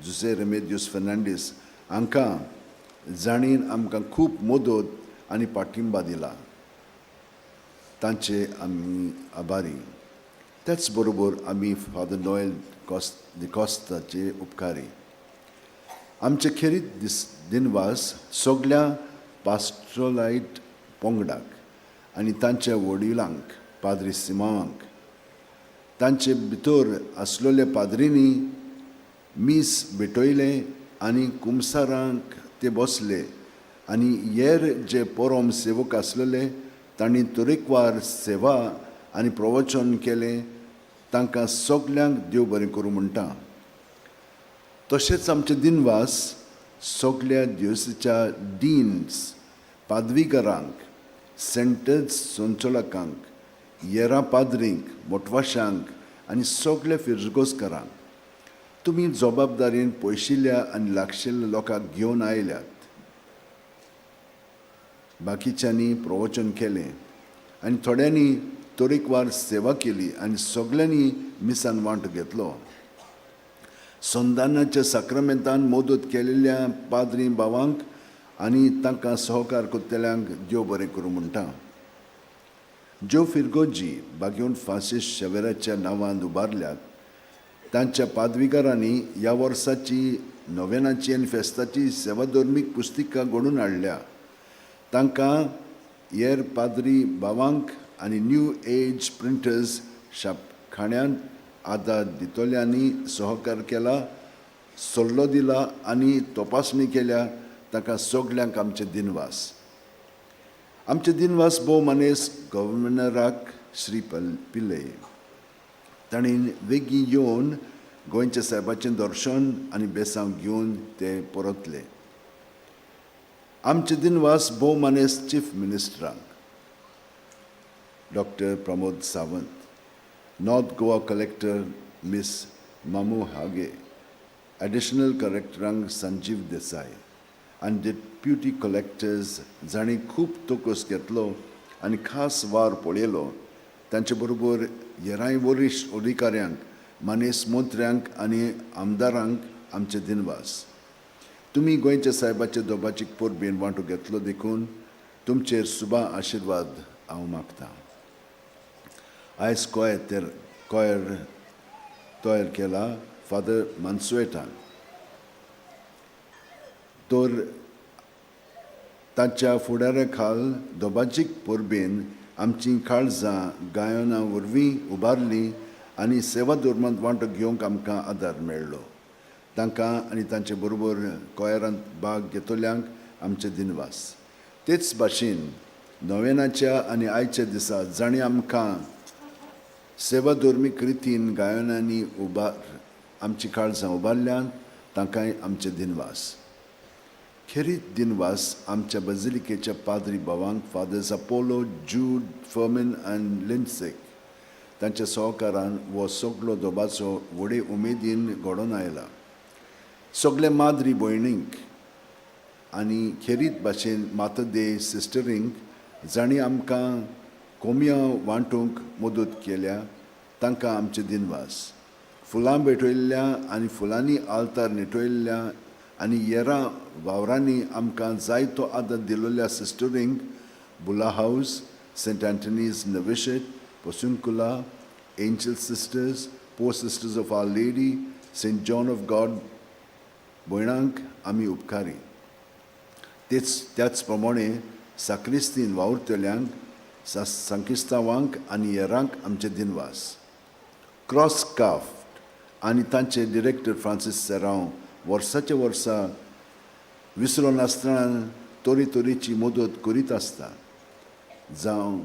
जुसे रेमेदियोस फेर्नांडीस हांकां जाणीन आमकां खूब मदत आनी पाठिंबा दिला. तांचे आमी आभारी. त्याच बरोबर आमी फादर नोएल कॉस्ताचे उपकारी. आमचे खेरीत दिनवास सगळ्या पास्ट्रोलायट पंगडाक आनी तांच्या वडिलांक पाद्री सिमावांक तांचे भितर आसलेल्या पाद्रींनी मीस भेटयले आनी कुमसारांक ते बसले आनी हेर जे परम सेवक आसलेले तांणी तरेकवार सेवा आनी प्रवचन केलें. तांकां सगल्यांक देव बरें करूं म्हणटा. तशेंच आमचे दिनवास सगळ्या दिवसाच्या डीन्स पादवीकारांक सेंटर्स संचालकांक येरा पाद्रींक मोटवाशांक आनी सगळ्या फिरगोसकारांक तुमी जबाबदारेन पयशिल्ल्या आनी लागशिल्ल्या लोकांक घेवन आयल्यात. बाकीच्यांनी प्रवचन केलें आनी थोड्यांनी तरेकवार सेवा केली आनी सगल्यांनी मिसान वांटो घेतलो. संदानाच्या साक्रमेंतान मदत केलेल्या पाद्री भावांक आनी तांकां सहकार करतल्यांक देव बरें करूं म्हणटा. ज्यो फिरगोजी बागियोन फ्रांसीस शावेराच्या नांवान उबारल्यात तांच्या पादवीकारांनी ह्या वर्साची नोवेनाची आनी फेस्ताची सेवाधर्मीक पुस्तिकां घडोवन हाडल्या. तांकां हेर पाद्री भावांक आनी न्यू एज प्रिंटर्स छापखान्यांत आदार दितल्यांनी सहकार केला, सल्लो दिला आनी तपासणी केल्या. तांकां सगल्यांक आमचे दिनवास. आमचे दिनवास भोव मनेस गव्हर्नराक श्री पिल्ले तांणी वेगीं येवन गोंयच्या साहेबाचें दर्शन आनी बेसांव घेवन ते परतले. आमचे दिनवास भोव मनेस चीफ मिनिस्टरांक doctor Pramod Sawant, north Goa collector miss Mamu Hage, additional कलेक्टरांक संजीव देसाय आनी डेप्युटी कलेक्टर्स जाणी खूब तोकस घेतलो आनी खास वार पळयलो. तांचे बरोबर हेरांय वरिश्ठ अधिकाऱ्यांक, मनेस मंत्र्यांक आनी आमदारांक आमचे दिनवास. तुमी गोंयच्या साहेबाचे दोबाचीक परबेन वांटो घेतलो देखून तुमचेर सुबा आशिर्वाद हांव मागतां. आयज कोयर तयार केला फादर मानसुएटान तर तांच्या फुडाऱ्या खाल दोबाचीक परबेन आमचीं काळजां गायना वरवीं उबारलीं आनी सेवा धर्मांत वांटो घेवंक आमकां आदार मेळ्ळो. तांकां आनी तांचे बरोबर कोयरांत भाग घेतल्यांक आमचे दिनवास. तेच भाशेन नोवेनाच्या आनी आयच्या दिसा जाणीं आमकां सेवा धर्मीक रितीन गायनांनी आमची काळजां उबारल्यान तांकांय आमचे दिनवास. खेरीत दिनवास आमच्या बाजिलिकेच्या पाद्री भावांक फादर्स अपोलो, जूड, फर्मिन आनी लिंडसेक तांच्या सहकारान हो सगळो दोबाचो व्हडे उमेदीन घडोवन आयला. सगळे माद्री भयणींक आनी खेरीत भाशेन मातदे सिस्टरींक जांणी आमकां कोमयां वांटूंक मदत केल्या तांकां आमचे दिनवास. फुलां भेटयल्ल्या आनी फुलांनी आल्तार न्हिटयल्ल्या आनी येरां वावरांनी आमकां जायतो आदर दिलोल्या सिस्टरींक बुला हावस, सेंट एंटनीज नविशेट, पोसुंकुला, Angel Sisters, Poor Sisters of Our Lady, Saint John of God भयणांक आमी उपकारी. त्याच प्रमाणे साक्रिस्तीन वावुरतल्यांक, सांकिस्तांवांक आनी येरांक आमचे दिनवास. क्रॉस काफ्ट आनी तांचे डिरेक्टर फ्रांसीस सेरांव वर्साच्या वर्सा विसरो नासतना तोरी मदत करीत आसता. जावं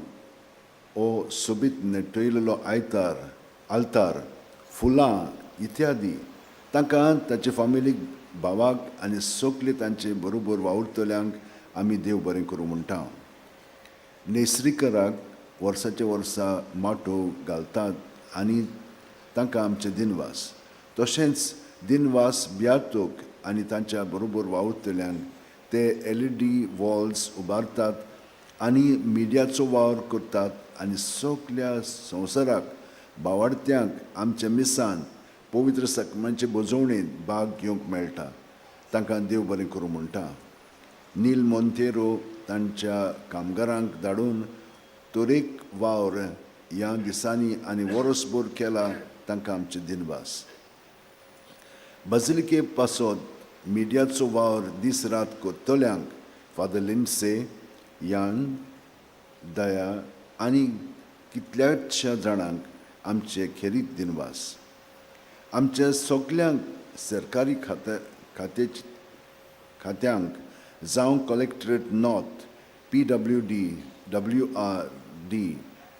ओ सोबीत नेटयलेलो आल्तार, फुलां इत्यादी तांकां ताचे फामिलीक, भावाक आनी सगळे तांचे बरोबर वावुरतल्यांक आमी देव बरें करूं म्हणटा. नेसरीकराक वर्साच्या वर्सा माटो घालतात आनी तांकां आमचे दिनवास. तशेंच दिनवास बियातोक आनी तांच्या बरोबर वावुरतल्यांक ते LED वॉल्स उबारतात आनी मिडियाचो वावर करतात आनी सगळ्या संवसाराक भावार्थ्यांक आमच्या मिसान पवित्र सक्मनाचे बजवणेंत भाग घेवंक मेळटा. तांकां देव बरें करूं म्हणटा. नील मोंतेरो तांच्या कामगारांक धाडून तोरेक वावर ह्या दिसांनी आनी वरसभर केला तांकां आमचे दिनवास. बासिलिके पासत मिडियाचो वावर दीस रात करतल्यांक फादर लिंडसे, यान, दया आनी कितल्याशा जाणांक आमचे खेरीत दिनवास. आमच्या सगळ्यांक सरकारी खात्यांक जावं collectorate north, PWD, WRD,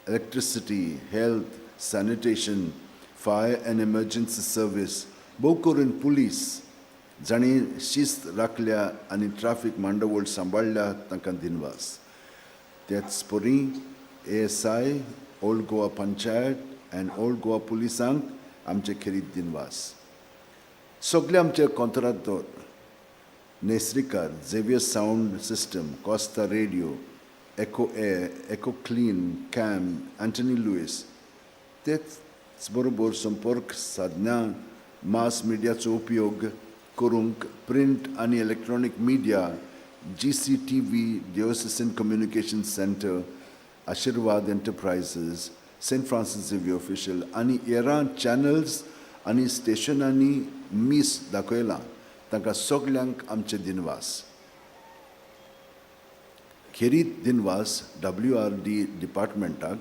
electricity, health, sanitation, fire and emergency service, भोव करून पुलीस जांणी शिस्त राखल्या आनी ट्राफीक मांडवळ सांबाळल्या तांकां दिनवास. तेच परी ASI, Old Goa panchayat and Old Goa पुलिसांक आमचे खेरीत दिनवास. सगळे आमचे contractor, Nesarikar, Xavier sound system, Costa radio, Eco Air, Eco Clean, Cam, Anthony Louis, तेच बरोबर संपर्क साधनां, मास मिडियाचो उपयोग करूंक प्रिंट आनी electronic media, GCTV, Diocesan Communication Centre, Ashirwad Enterprises, Saint Francis Xavier official आनी येरां चॅनल्स आनी स्टेशनांनी मीस दाखयलां तांकां सगळ्यांक आमचे दिनवास. खेरीत दिनवास WRD डिपार्टमेंटाक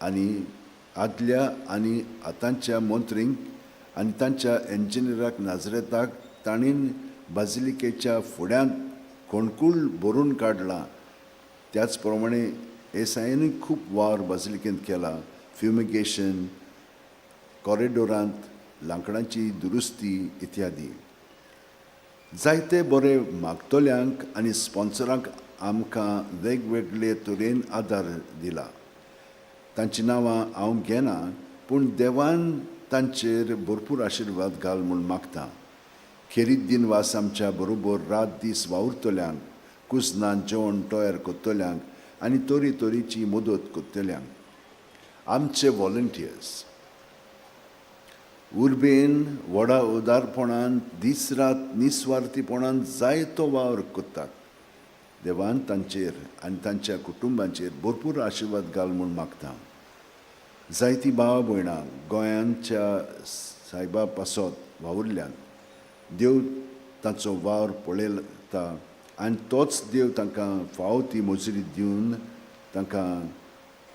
आनी आदल्या आनी आतांच्या मंत्रींक आनी तांच्या इंजिनियराक नाजरेताक ताणीन बासिलिकेच्या फुड्यांत कोणकूल भरून काडला. त्याच प्रमाणे एसायनूय खूब वावर बासिलिकेंत केला. फ्युमिगेशन, कॉरिडोरांत लांकडांची दुरुस्ती इत्यादी. जायते बरे मागतल्यांक आनी स्पॉन्सरांक आमकां वेगवेगळे तरेन आदार दिला. तांची नांवां हांव घेना, पूण देवान तांचेर भरपूर आशिर्वाद घाल म्हूण मागता. खेरीत दिनवास आमच्या बरोबर रात दीस वावुरतल्यांक, कुसनां जेवण तयार करतल्यांक आनी तरेची मदत करतल्यांक. आमचे व्हॉलंटियर्स उर्बेन व्हडा उदारपणान दीस रात निस्वार्थीपणान जायतो वावर करतात. देवान तांचेर आनी तांच्या कुटुंबांचेर भरपूर आशिर्वाद घाल म्हूण मागता. जायतीं भावां भयणां गोंयांच्या सायबा पासत वावुरल्यांक देव तांचो वावर पळयता आनी तोच देव तांकां फावो ती मजुरी दिवन तांकां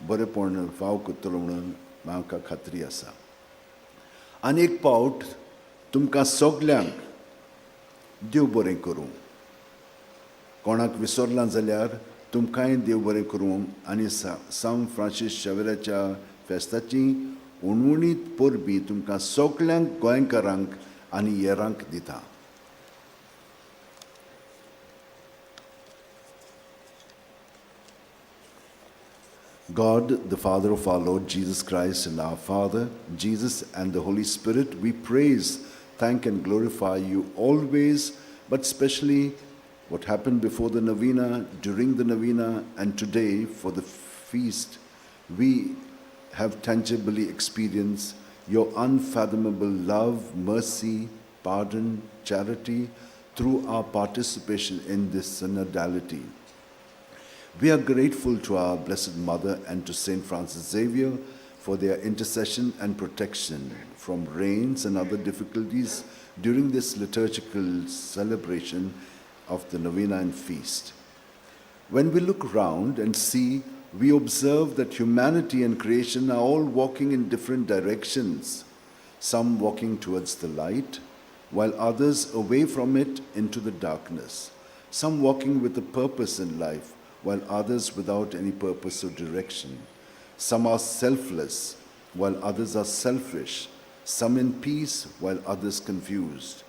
बरेपण फाव करतलो म्हणून म्हाका खात्री आसा. आनी एक पावट तुमकां सगल्यांक देव बरें करूं. कोणाक विसरलां जाल्यार तुमकांय देव बरें करूं आनी सांत फ्रांसीस शेवेराच्या फेस्ताची उणवणीत परबीं तुमकां सगल्यांक गोंयकारांक आनी येरांक दिता. God, the Father of our Lord Jesus Christ, and our Father, Jesus, and the Holy Spirit, we praise, thank, and glorify you always, but especially what happened before the novena, during the novena, and today for the feast. We have tangibly experienced your unfathomable love, mercy, pardon, charity through our participation in this synodality. We are grateful to our Blessed Mother and to Saint Francis Xavier for their intercession and protection from rains and other difficulties during this liturgical celebration of the novena and feast. When we look around and see, we observe that humanity and creation are all walking in different directions, some walking towards the light, while others away from it into the darkness, some walking with a purpose in life, while others without any purpose or direction. Some are selfless, while others are selfish, some in peace, while others confused.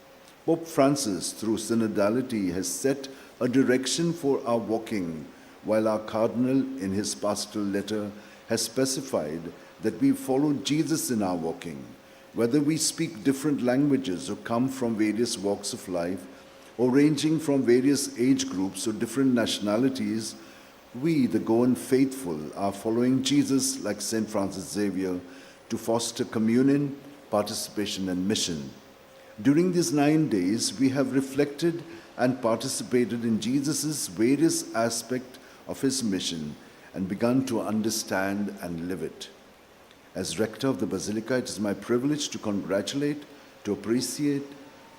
Pope Francis, through synodality, has set a direction for our walking, while our Cardinal, in his pastoral letter, has specified that we follow Jesus in our walking. Whether we speak different languages or come from various walks of life, or ranging from various age groups or different nationalities, we, the Goan faithful, are following Jesus like St. Francis Xavier to foster communion, participation, and mission. During these 9 days, we have reflected and participated in Jesus' various aspects of his mission and begun to understand and live it. As rector of the Basilica, it is my privilege to congratulate, to appreciate,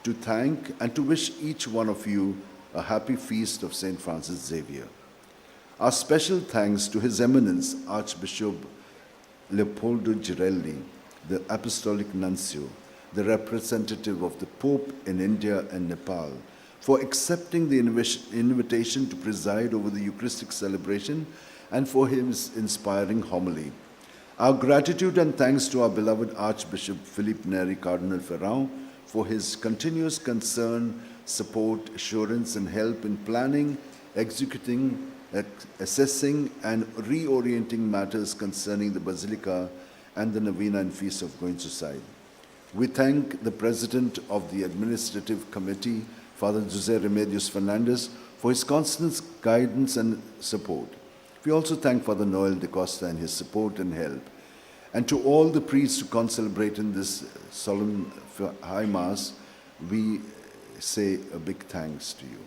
to thank, and to wish each one of you a happy feast of St. Francis Xavier. Our special thanks to His Eminence, Archbishop Leopoldo Girelli, the Apostolic Nuncio, the representative of the Pope in India and Nepal, for accepting the invitation to preside over the Eucharistic celebration and for his inspiring homily. Our gratitude and thanks to our beloved Archbishop Philippe Neri Cardinal Ferrand for his continuous concern, support, assurance, and help in planning, executing, assessing, and reorienting matters concerning the Basilica and the Novena and Feast of Going Society. We thank the President of the Administrative Committee, Father Jose Remedios Fernandez, for his constant guidance and support. We also thank Father Noel de Costa and his support and help. And to all the priests who concelebrate in this solemn High Mass, we say a big thanks to you.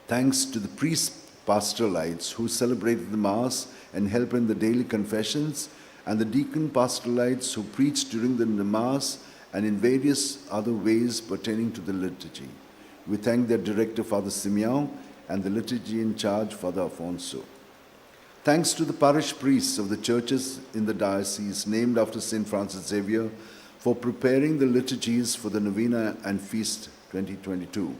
Thanks to the priest pastoralites who celebrated the Mass and help in the daily confessions, and the deacon pastoralites who preach during the Mass and in various other ways pertaining to the liturgy. We thank their director, Father Simeon, and the liturgy in charge, Father Afonso. Thanks to the parish priests of the churches in the diocese named after St. Francis Xavier for preparing the liturgies for the Novena and Feast 2022.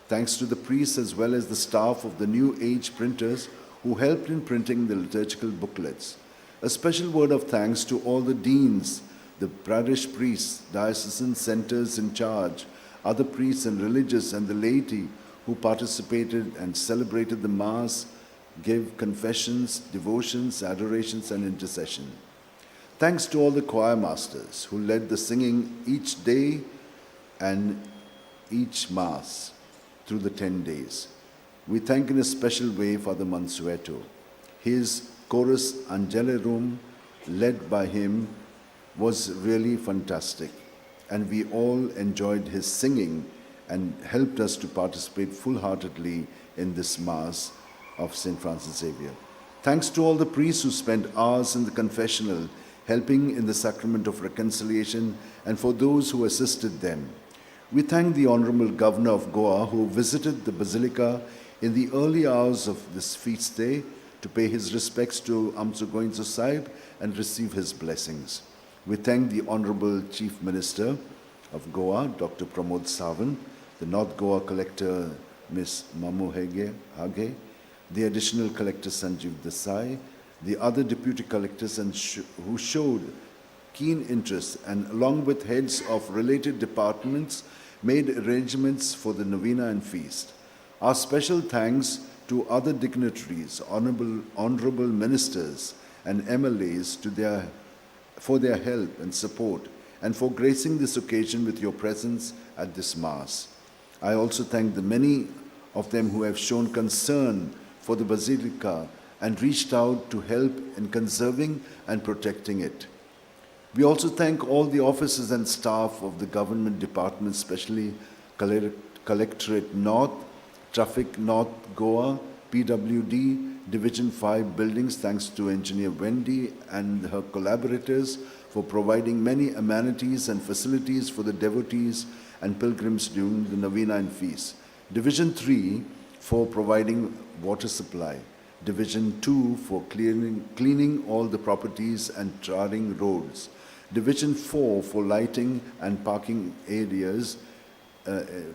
Thanks to the priests as well as the staff of the New Age printers who helped in printing the liturgical booklets. A special word of thanks to all the deans, the parish priests, diocesan centers in charge, other priests and religious, and the laity who participated and celebrated the Mass, gave confessions, devotions, adorations, and intercession. Thanks to all the choir masters who led the singing each day and each Mass through the 10 days. We thank in a special way Father Mansueto. His chorus Angelerum, led by him, was really fantastic, and we all enjoyed his singing and helped us to participate full-heartedly in this Mass of St. Francis Xavier. Thanks to all the priests who spent hours in the confessional, helping in the sacrament of reconciliation, and for those who assisted them. We thank the Honorable Governor of Goa who visited the Basilica in the early hours of this feast day to pay his respects to Amso Goinzo Sahib and receive his blessings. We thank the Honorable Chief Minister of Goa, Dr. Pramod Sawant, the North Goa Collector, Ms. Mamu Hage, the Additional Collector Sanjeev Desai, the other Deputy Collectors who showed keen interest and along with heads of related departments made arrangements for the Novena and Feast. Our special thanks to other dignitaries, honorable ministers, and MLAs for their help and support, and for gracing this occasion with your presence at this Mass. I also thank the many of them who have shown concern for the Basilica and reached out to help in conserving and protecting it. We also thank all the officers and staff of the government departments, especially Collectorate North, Traffic North Goa, PWD, Division 5 buildings, thanks to Engineer Wendy and her collaborators for providing many amenities and facilities for the devotees and pilgrims during the Novena and Feast. Division 3 for providing water supply. Division 2 for cleaning all the properties and tarring roads. Division 4 for lighting and parking areas,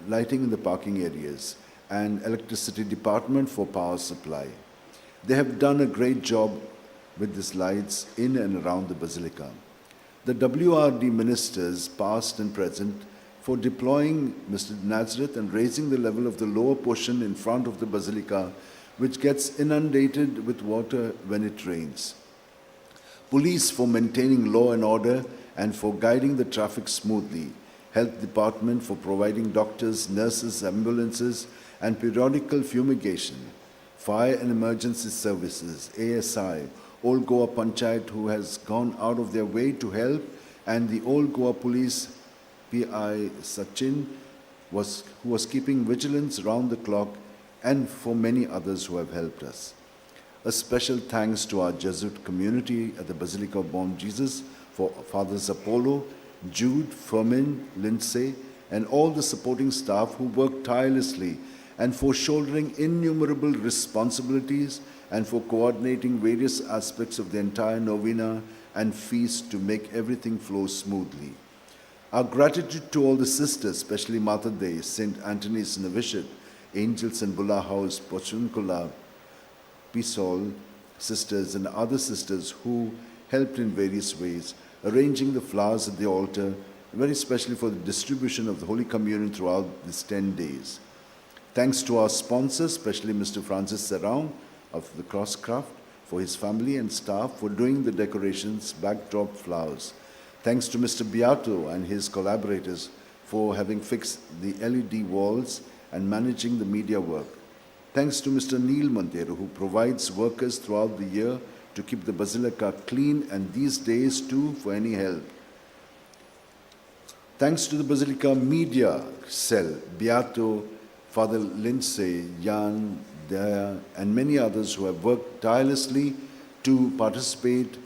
lighting in the parking areas, and Electricity Department for power supply. They have done a great job with these lights in and around the Basilica. The WRD ministers, past and present, for deploying Mr. Nazareth and raising the level of the lower portion in front of the Basilica, which gets inundated with water when it rains. Police for maintaining law and order and for guiding the traffic smoothly. Health Department for providing doctors, nurses, ambulances, and periodical fumigation. Fire and Emergency Services, ASI, Old Goa Panchayat, who has gone out of their way to help, and the Old Goa Police, PI Sachin, who was keeping vigilance round the clock, and for many others who have helped us. A special thanks to our Jesuit community at the Basilica of Born Jesus for Fathers Apollo, Jude, Fermin, Lindsay, and all the supporting staff who work tirelessly and for shouldering innumerable responsibilities and for coordinating various aspects of the entire novena and feast to make everything flow smoothly. Our gratitude to all the sisters, especially Mata Day, St. Anthony's Novitiate, Angels and Bulla House, Pochunkula, Pisol sisters and other sisters who helped in various ways, arranging the flowers at the altar, very especially for the distribution of the Holy Communion throughout these 10 days. Thanks to our sponsors, especially Mr. Francis Serrao of the Crosscraft, for his family and staff for doing the decorations, backdrop flowers. Thanks to Mr. Beato and his collaborators for having fixed the LED walls and managing the media work. Thanks to Mr. Neil Montero, who provides workers throughout the year to keep the Basilica clean and these days too for any help. Thanks to the Basilica Media Cell, Beato, Father Lindsay, Jan, Daya, and many others who have worked tirelessly to participate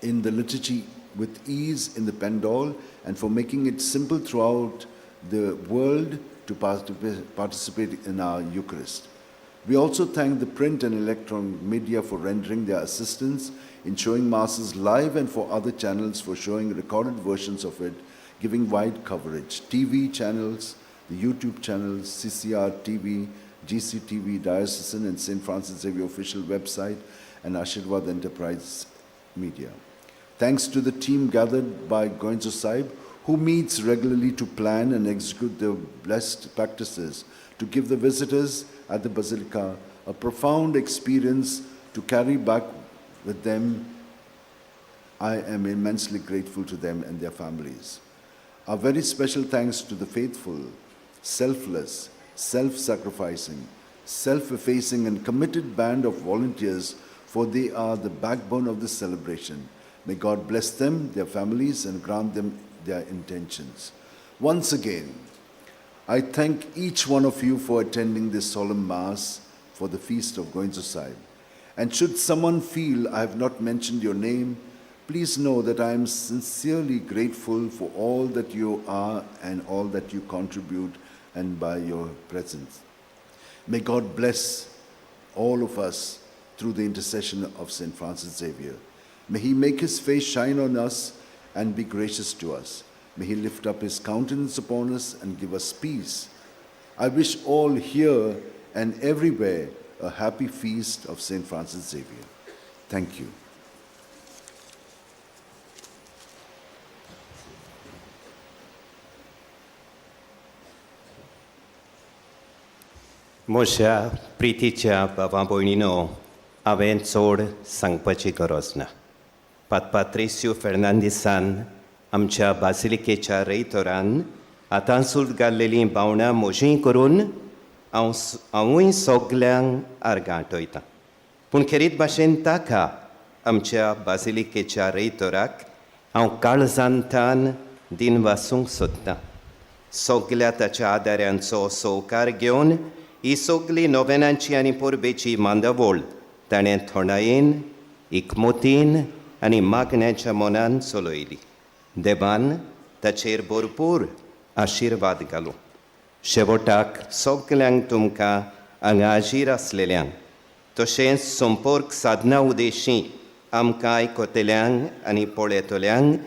in the liturgy with ease in the Pendol and for making it simple throughout the world to participate in our Eucharist. We also thank the print and electronic media for rendering their assistance in showing Masses live and for other channels for showing recorded versions of it, giving wide coverage. TV channels, the YouTube channels, CCR TV, GCTV, Diocesan and St. Francis Xavier official website, and Ashirwad Enterprise Media. Thanks to the team gathered by Goenzo Sahib, who meets regularly to plan and execute the blessed practices to give the visitors at the Basilica a profound experience to carry back with them. I am immensely grateful to them and their families. A very special thanks to the faithful, selfless, self-sacrificing, self-effacing and committed band of volunteers, for they are the backbone of this celebration. May God bless them, their families, and grant them their intentions. Once again, I thank each one of you for attending this solemn Mass for the Feast of Goenzo Sahib. And should someone feel I have not mentioned your name, please know that I am sincerely grateful for all that you are and all that you contribute and by your presence. May God bless all of us through the intercession of St. Francis Xavier. May he make his face shine on us and be gracious to us. May he lift up his countenance upon us and give us peace. I wish all here and everywhere a happy feast of St. Francis Xavier. Thank you. म्हज्या प्रितीच्या भावा भयणीनो, हांवें चड सांगपाची गरज ना. पात्रिसियो फेर्नांदीसान आमच्या बासिलिकेच्या रेतोरान आतांसूट घाल्लेलीं भावणां मोजीं करून हांवूय सगल्यांक आर्गांटयतां. पूण खेरीत भाशेन ताका आमच्या बासिलिकेच्या रेतोराक हांव काळजांतान दिन वासूंक सोदतां. सगल्या ताच्या आदाऱ्यांचो सवकार घेवन ही सगळीं नोवेनांची आनी परबेची मांडावळ ताणें थोंडायेन, एकमतीन आनी मागण्याच्या मनान चलयली. देवान ताचेर भरपूर आशिर्वाद घालूं. शेवटाक सगल्यांक तुमकां हांगा हाजीर आसलेल्यांक, तशेंच संपर्क साधना उदेशीं आमकां आयकतल्यांक आनी पळयतल्यांक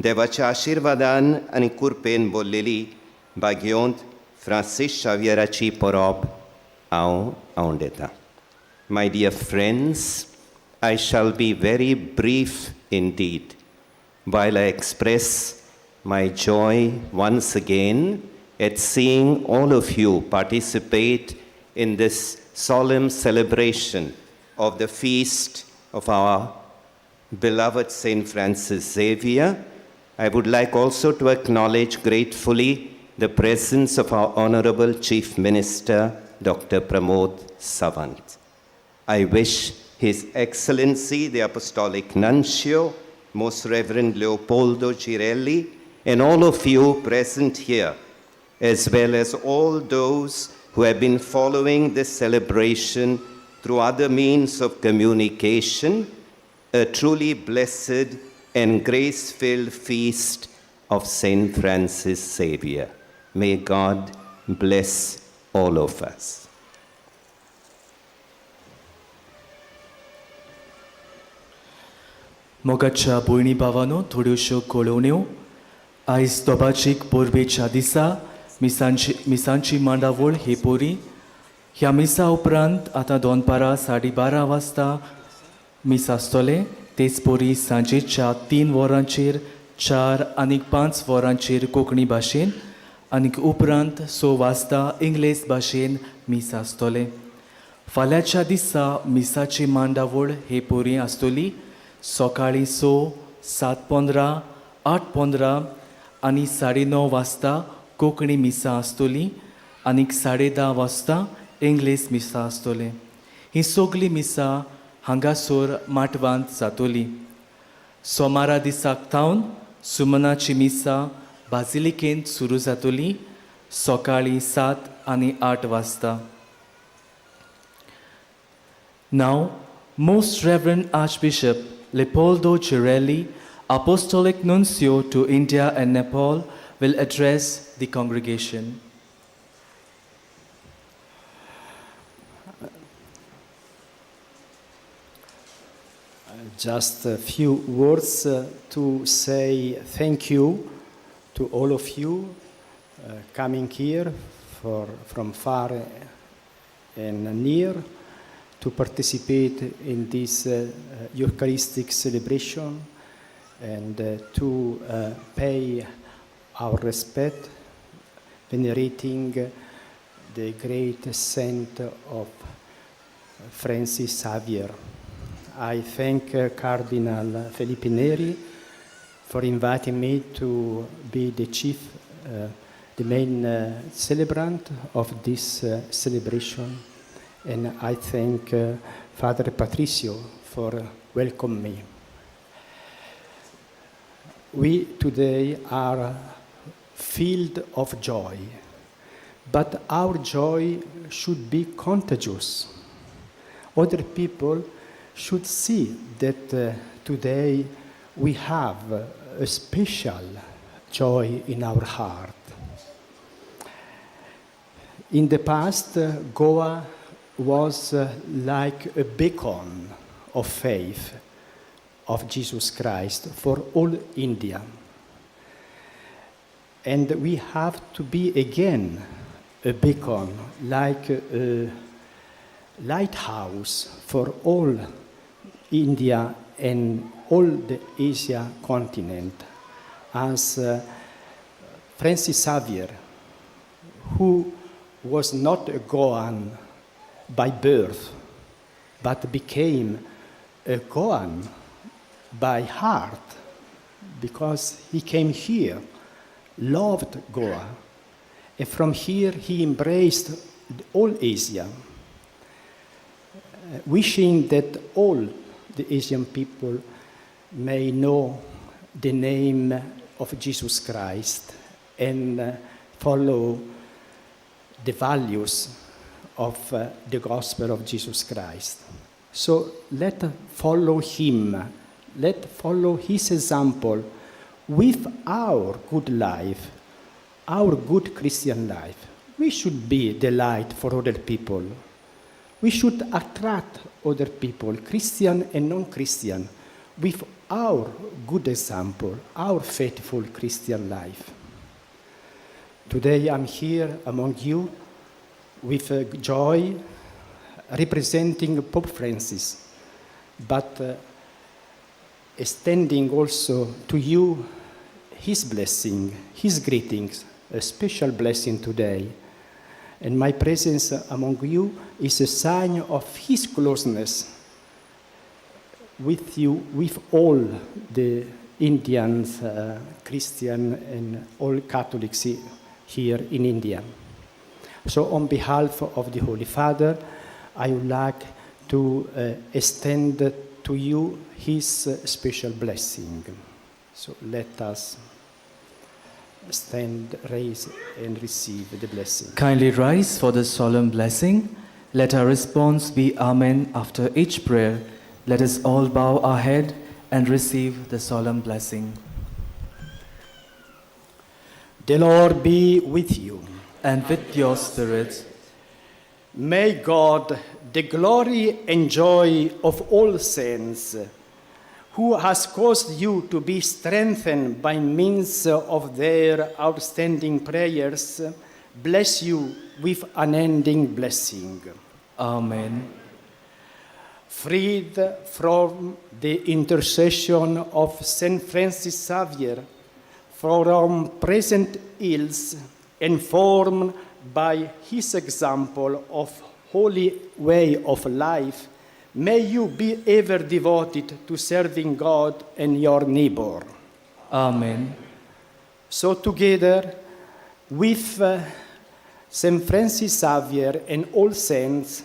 देवाच्या आशिर्वादान आनी कुरपेन भरलेली भाग्योंत फ्रांसीस शावियराची परब हांव आवंडयतां. My dear friends, I shall be very brief indeed, while I express my joy once again at seeing all of you participate in this solemn celebration of the feast of our beloved Saint Francis Xavier. I would like also to acknowledge gratefully the presence of our Honorable Chief Minister, Dr. Pramod Sawant. I wish His Excellency, the Apostolic Nuncio, Most Reverend Leopoldo Girelli, and all of you present here, as well as all those who have been following this celebration through other means of communication, a truly blessed and grace-filled feast of Saint Francis Xavier. May God bless all of us. मोगाच्या भयणी भावांनो, थोड्योश्यो कळोवण्यो. आयज दोबाचीक परबेच्या दिसा मिसांची मांडावळ हे पोरी. ह्या मिसा उपरांत आतां दोनपारां 12:30 वाजता मिस आसतले. तेच पोरी सांजेच्या 3 वरांचेर 4 आनी 5 वरांचेर कोंकणी भाशेन आनी उपरांत 6 वाजता इंग्लीश भाशेन मिस आसतले. फाल्यांच्या दिसा मिसाची मांडावळ हे पोरी आसतली. सकाळीं 6, 7:15, 8:15 आनी 9:30 वाजता कोंकणी मिसा आसतली आनी 10:30 वाजता इंग्लीश मिसा आसतले. ही सगळी मिसा हांगासर माटवांत जातली. सोमारा दिसाक थावन सुमनाची मिसा बासिलिकेंत सुरू जातली सकाळीं 7 आनी 8 वाजता. Now, Most Reverend Archbishop Leopoldo Girelli, Apostolic Nuncio to India and Nepal, will address the congregation. Just a few words to say thank you to all of you coming here from far and near to participate in this Eucharistic celebration and to pay our respect, venerating the great saint of Francis Xavier. I thank Cardinal Felipe Neri for inviting me to be the main celebrant of this celebration. And I thank Father Patricio for welcoming me. We today are filled of joy, but our joy should be contagious. Other people should see that today we have a special joy in our heart. In the past, Goa was like a beacon of faith of Jesus Christ for all India. And we have to be again a beacon, like a lighthouse for all India and all the Asia continent, as Francis Xavier, who was not a Goan by birth, but became a Goan by heart, because he came here, loved Goa, and from here he embraced all Asia, wishing that all the Asian people may know the name of Jesus Christ and follow the values of the gospel of Jesus Christ. So let's follow him, let's follow his example with our good life, our good Christian life. We should be the light for other people. We should attract other people, Christian and non-Christian, with our good example, our faithful Christian life. Today I'm here among you with joy, representing Pope Francis, but extending also to you his blessing, his greetings, a special blessing today. And my presence among you is a sign of his closeness with you, with all the Indians, Christian, and all Catholics here in India. So on behalf of the Holy Father, I would like to extend to you his special blessing. So let us stand, raise, and receive the blessing. Kindly rise for the solemn blessing. Let our response be Amen after each prayer. Let us all bow our head and receive the solemn blessing. The Lord be with you. And with your spirit. May God, the glory and joy of all saints, who has caused you to be strengthened by means of their outstanding prayers, bless you with unending blessing. Amen. Freed from the intercession of Saint Francis Xavier, from present ills, informed by his example of holy way of life, may you be ever devoted to serving God and your neighbor. Amen. So together with Saint Francis Xavier and all saints,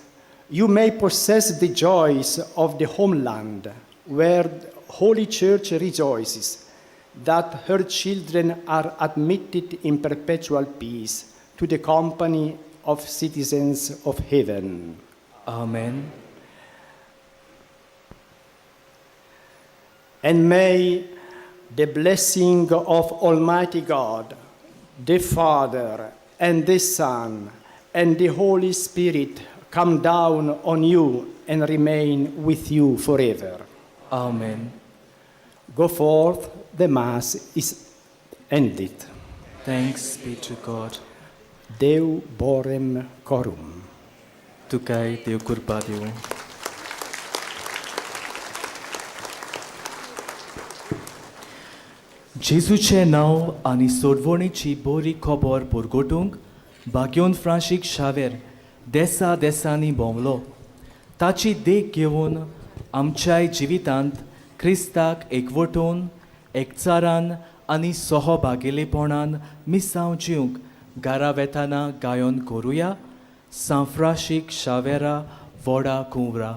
you may possess the joys of the homeland, where Holy Church rejoices that her children are admitted in perpetual peace to the company of citizens of heaven. Amen. And may the blessing of Almighty God, the Father, and the Son, and the Holy Spirit come down on you and remain with you forever. Amen. Go forth, the Mass is ended. Thanks be to God. Deu borem corum. Tukaj Deu curpadeu. जेजूचे नांव आनी सोडवणेची बरी खबर पुरगोटूंक बाग्योन फ्रांशीक शावेर देसा देसांनी भोंवलो. ताची देख घेवन आमच्याय जिवितांत क्रिस्ताक एकवटून एकचारान आनी सहभागिलेपणान मिसांव जिवंक गारावेताना गायन करुया. सांफ्राशीक शावेरा व्हडा कुंवरा.